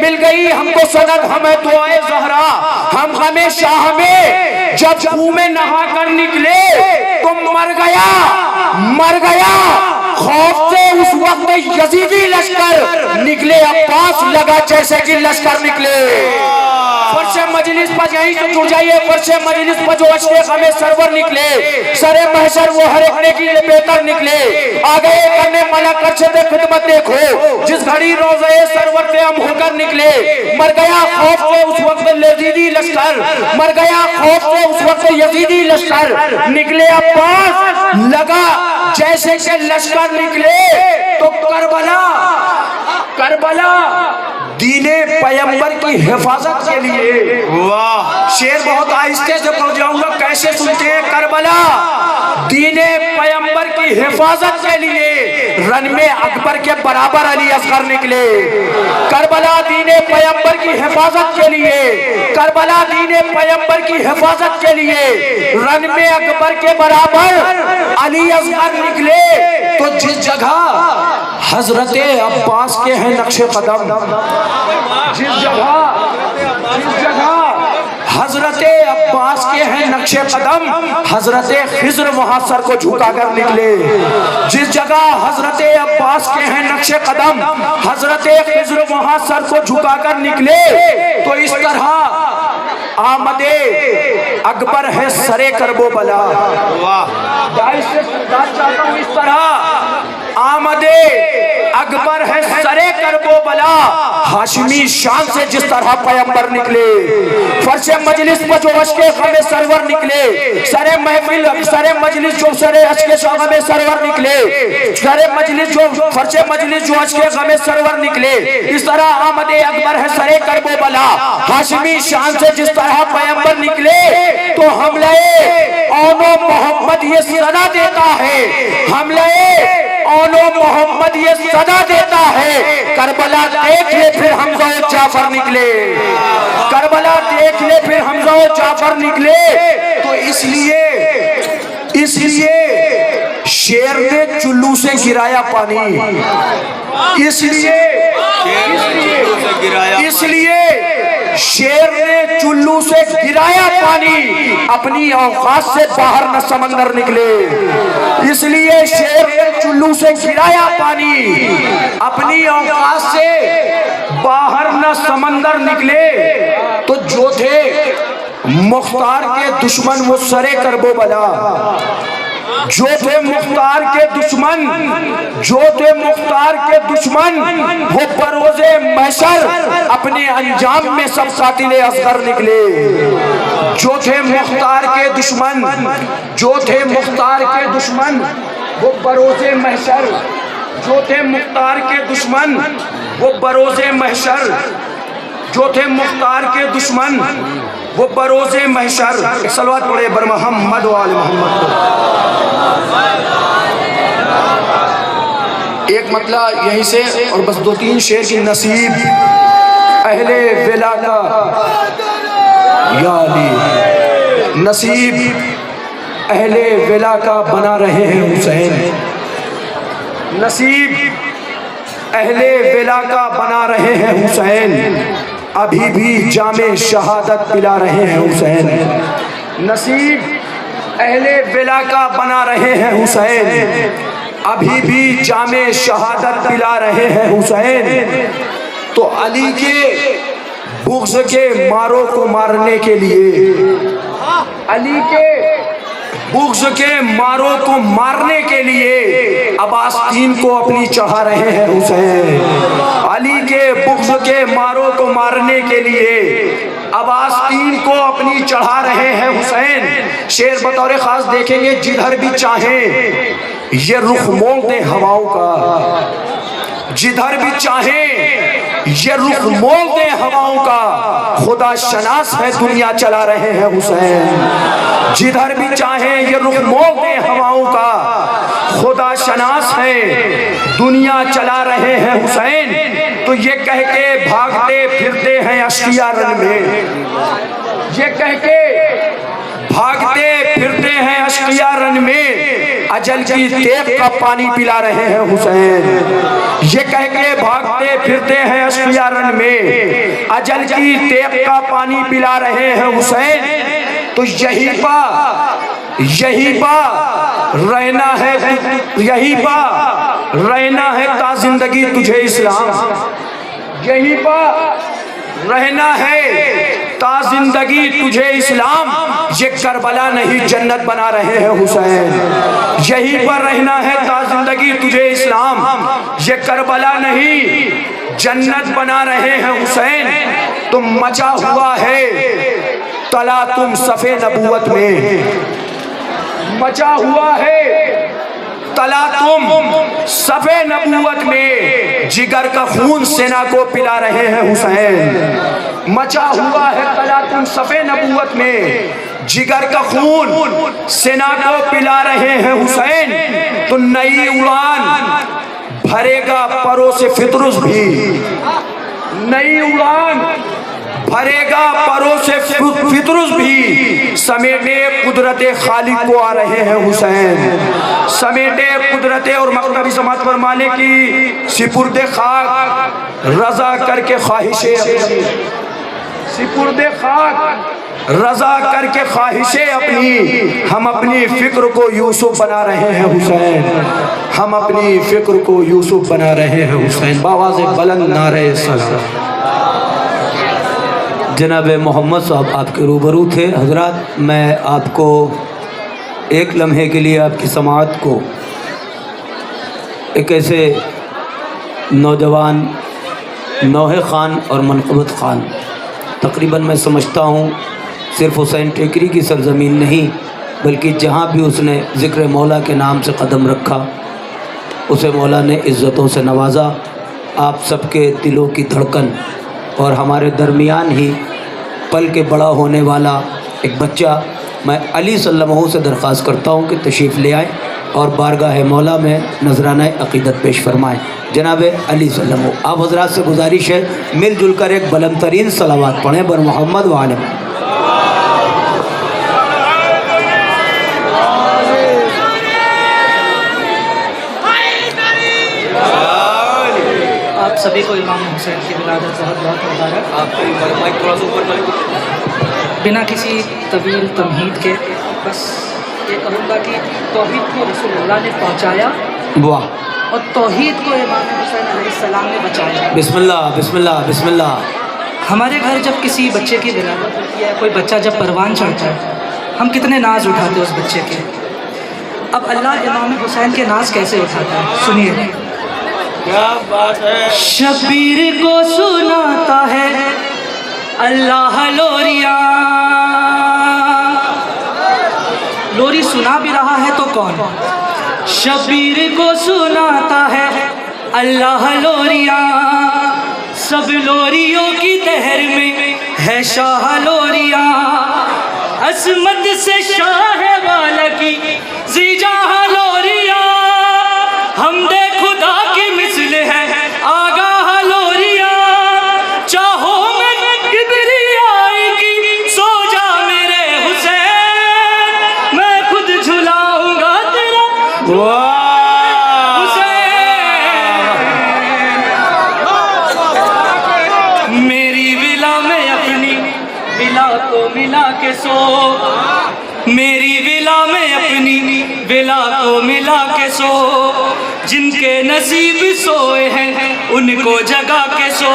मिल गई हमको सनद, हमें दुआए ज़हरा। हम हमेशा हमें जब घूमे नहा कर निकले। तो मर गया खौफ से उस वक्त यजीदी लश्कर निकले। अब्बास लगा जैसे कि लश्कर निकले। फर्श मजलिस पर यहीं से जुड़ जाइए। फर्श मजलिस पर जो अश्के गमे सरवर निकले, सरे महशर वो हर एक नेकी से बेहतर निकले। आ गए करने मलक अर्श से खिदमत, देखो जिस घड़ी रोज़े सरवर से हम होकर निकले। मर गया खौफ से उस वक्त यजीदी लश्कर, मर गया खौफ से उस वक्त यजीदी लश्कर निकले। अब्बास लगा जैसे कि लश्कर निकले। तो करबला दीने पैगंबर की हिफाजत के लिए। वाह, शेर बहुत आहिस्ते से पढ़ जाऊंगा, कैसे सुनते हैं। करबला दीने पैगंबर की हिफाजत के लिए रन में अकबर के बराबर अली असगर निकले। करबला दीने पैगंबर की हिफाजत के लिए, करबला दीने पैगंबर की हिफाजत के लिए रन में अकबर के बराबर अली असगर निकले। तो जिस जगह हजरत अब्बास के हैं नक्शे कदम, जिस जगह हजरत अब्बास के हैं नक्शे कदम, हजरत खिज़्र वहां सर को झुकाकर निकले। जिस जगह हजरत अब्बास के हैं नक्शे कदम, हजरत खिज़्र वहां सर को झुकाकर निकले। तो इस तरह आमदे अकबर है सरे करबो बला। वाह, इस तरह आमदे अकबर है सरे करबो बला। हाशमी शान से जिस तरह पैगंबर निकले, फर्शे मजलिस पर जो अश्के ग़मे सरवर निकले, सरे महफिल सरे मजलिस जो सरे अश्के ग़मे सरवर निकले, सरे मजलिस जो फर्शे मजलिस जो अश्के ग़मे सरवर निकले, इस तरह आमद अकबर है सरे करबो बला, हाशमी शान से जिस तरह पैगंबर निकले। तो हमले औनो मोहम्मद ये सदा देता है, हमले औनो मोहम्मद ये सदा देता है, करबला देख ले फिर हमजा और जाफर निकले, करबला देख ले फिर हमजा और जाफर निकले। तो इसलिए शेर ने चुल्लू से गिराया पानी, इसलिए शेर ने चुल्लू से गिराया पानी, अपनी औकात से बाहर न समंदर निकले। इसलिए शेर ने चुल्लू से गिराया पानी, अपनी औकात से बाहर न समंदर निकले। तो जो थे मुख्तार के दुश्मन वो सरे करबो बला, जो थे मुख्तार के दुश्मन, जो थे मुख्तार के दुश्मन, वो बरोज़े महशर अपने अंजाम में सब कातिले असगर निकले। जो थे मुख्तार के दुश्मन, जो थे मुख्तार के दुश्मन, वो बरोज़े महशर, जो थे मुख्तार के दुश्मन, वो बरोज़े महशर, जो थे मुख्तार के दुश्मन, वो बरोज़े महशर। सलवात पढ़े बर मोहम्मद व आले मोहम्मद। एक मतलब यहीं से और बस 2-3 शेर की नसीब अहले विला का या अली, नसीब अहले विला का बना रहे हैं हुसैन, नसीब अहले विला का बना रहे हैं हुसैन, अभी भी जामे शहादत पिला रहे हैं हुसैन, नसीब अहले विला का बना रहे हैं हुसैन, अभी भी जामे शहादत पिला रहे हैं हुसैन। तो अली के बुग़्ज़ के मारों को मारने के लिए, अली के बुग़्ज़ के मारों को मारने के लिए अब्बास तीन को अपनी चढ़ा रहे हैं हुसैन, अली के बुग़्ज़ के मारों को मारने के लिए अब्बास तीन को अपनी चढ़ा रहे हैं हुसैन। शेर बतौर ख़ास देखेंगे, जिधर भी चाहें ये रुख मोड़ दे हवाओं का, जिधर भी चाहें ये रुख मोड़ दे हवाओं का, खुदा शनास है दुनिया चला रहे हैं हुसैन, जिधर भी चाहें ये रुख मोड़ दे हवाओं का, खुदा शनास है दुनिया चला रहे हैं हुसैन। तो ये कह के भागते फिरते हैं अश्किया रन में, ये कह के भागते फिरते हैं अश्किया रन में, अजल की तेग का पानी पिला रहे हैं हुसैन, ये कह के भागते फिरते हैं अश्किया रन में, अजल की तेग का पानी पिला रहे हैं हुसैन। तो यही बा रहना है, यही बा रहना है ता जिंदगी तुझे इस्लाम, यही बा रहना है ता जिंदगी तुझे इस्लाम, ये करबला नहीं जन्नत बना रहे हैं हुसैन, यही पर रहना है ता जिंदगी तुझे इस्लाम, ये करबला नहीं जन्नत बना रहे हैं हुसैन। तो मचा हुआ है तला तुम सफ़े नबूवत में, मचा हुआ है तला तुम सफ़े नबूवत में, जिगर का खून सेना को पिला रहे हैं हुसैन, मचा हुआ है तला तुम सफ़े नबूवत में, जिगर का खून सेना को पिला रहे हैं हुसैन। तो नई उड़ान भरेगा परों से फितरुस भी, नई उड़ान भरेगा परों से फितरुस भी, समेटे कुदरते खालिक को आ रहे हैं हुसैन, समेटे कुदरते और मकतबी समात फरमाने की सिपुर्दे खाक रजा करके ख्वाहिशे, सिपुर्दे खाक रजा करके ख्वाहिशे अपनी, हम अपनी फिक्र को यूसुफ बना रहे हैं हुसैन, हम अपनी फिक्र को यूसुफ बना रहे हैं हुसैन। बावाज़े बुलंद नारे सलाम। जनाब मोहम्मद साहब आपके रूबरू थे। हजरात, मैं आपको एक लम्हे के लिए आपकी समाअत को एक ऐसे नौजवान नौहे ख़ान और मनक़बत ख़ान। तकरीबन मैं समझता हूँ सिर्फ़ हुसैन टेकरी की सरज़मीन नहीं बल्कि जहाँ भी उसने ज़िक्र मौला के नाम से कदम रखा उसे मौला ने इज़्ज़तों से नवाजा। आप सबके दिलों की धड़कन और हमारे दरमियान ही पल के बड़ा होने वाला एक बच्चा, मैं अली सल्लल्लाहु से दरख्वास्त करता हूँ कि तशरीफ़ ले आए और बारगाह मौला में नजराना अक़ीदत पेश फरमाएँ। जनाब अली सल्लल्लाहु, आप हज़रात से गुजारिश है मिलजुल कर एक बुलंद तरीन सलावात पढ़ें बर मोहम्मद व आले। आप सभी को इमाम हुसैन की विलादत बहुत बहुत मुबारक। बिना किसी तवील तमहीद के बस ये कहूँगा कि तौहीद को रसूलुल्लाह ने पहुँचाया, वाह, और तौहीद को इमाम हुसैन अलैहिस्सलाम ने बचाया। बिस्मिल्लाह बिस्मिल्लाह बिस्मिल्लाह। हमारे घर जब किसी बच्चे की विलादत होती है, कोई बच्चा जब परवान चढ़ता है, हम कितने नाज उठाते हैं उस बच्चे के। अब अल्लाह इमाम हुसैन के नाज कैसे उठाता है, सुनिए। क्या बात है। शबीर को सुनाता है अल्लाह लोरिया। लोरी सुना भी रहा है तो कौन? शबीर को सुनाता है अल्लाह लोरिया। सब लोरियों की तहर में है शाह लोरिया। असमत से शाह वाला की जीजा लोरिया। हमदे खुदा की मिसल है आगाह लोरिया। चाहो मैं किबरियाई की सो जा मेरे हुसैन। मैं खुद झुलाऊंगा तेरा हुसैन। मेरी विला में अपनी विला को मिला के सो। मेरी विला में अपनी विला को मिला के सो। जिनके नसीब सोए हैं उनको जगा के सो।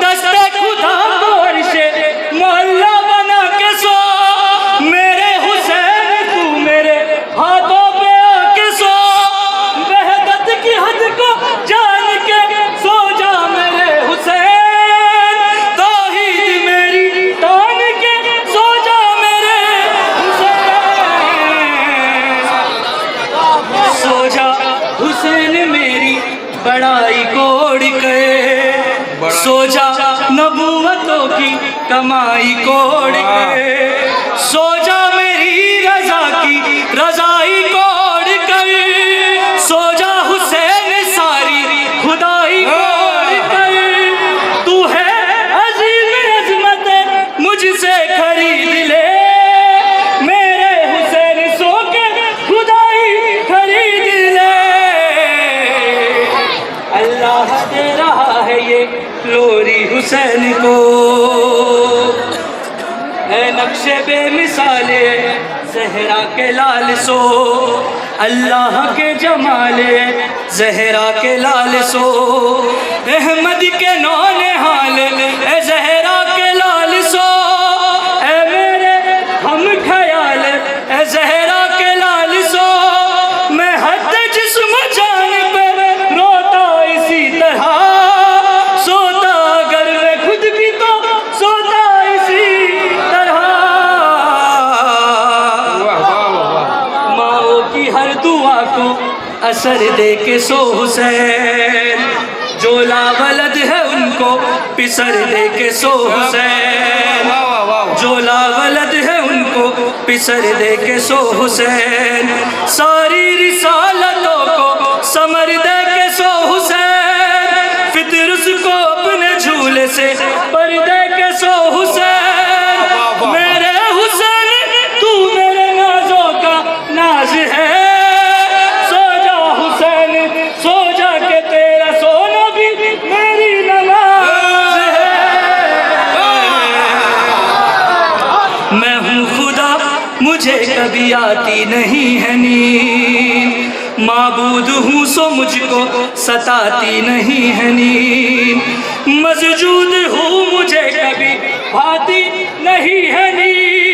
दस्ते खुदा को अर्शे मोहल्ला बना के सो। मेरे हुसैन तू मेरे हाथों पे आके सो। वहदत की हद को जान के सो जा मेरे हुसैन। तौहीद मेरी तान के सो जा मेरे हुसैन। सो जा हुसैन मेरी बड़ाई कोड़ के। सो जा नबूवतों की कमाई कोड़ के। सो जा मेरी रजा की रजाई कोड़ कर। सो जा हुसैन सारी खुदाई कोड़ कर। तू है अजीम अजमत मुझसे खरीद ले। मेरे हुसैन सो के खुदाई खरीद ले। अल्लाह दे रहा है ये लोरी हुसैन को। है नक्शे बेमिसाले जहरा के लाल सो। अल्लाह के जमाले जहरा के लाल सो। अहमद के नौने हाल ए जहरा के लाल सो। ए मेरे हम ख्याल ए जहरा के लाल सो। मैं हद जिस्म जान पे रोता इसी तरह। सोता अगर मैं खुद भी तो सोता इसी तरह। माओ की हर दुआ को असर दे के सो हुसैन। जो लावलद है उनको पिसर दे के सो हुसैन। जो लावलद है उनको पिसर दे के सो हुसैन। सारी रिसालतों को समर दे के सो हुसैन। फितरस को अपने झूले से पर दे के सो हुसैन। मेरे हुसैन तू मेरे नाजों का नाज है। सो जा हुसैन सो जा के तेरा सोना भी मेरी नमाज है। मैं हूँ खुदा मुझे कभी आती नहीं है नींद। माबूद हूँ सो मुझको सताती नहीं है नींद। मसजूद हूँ मुझे कभी भाती नहीं है नींद।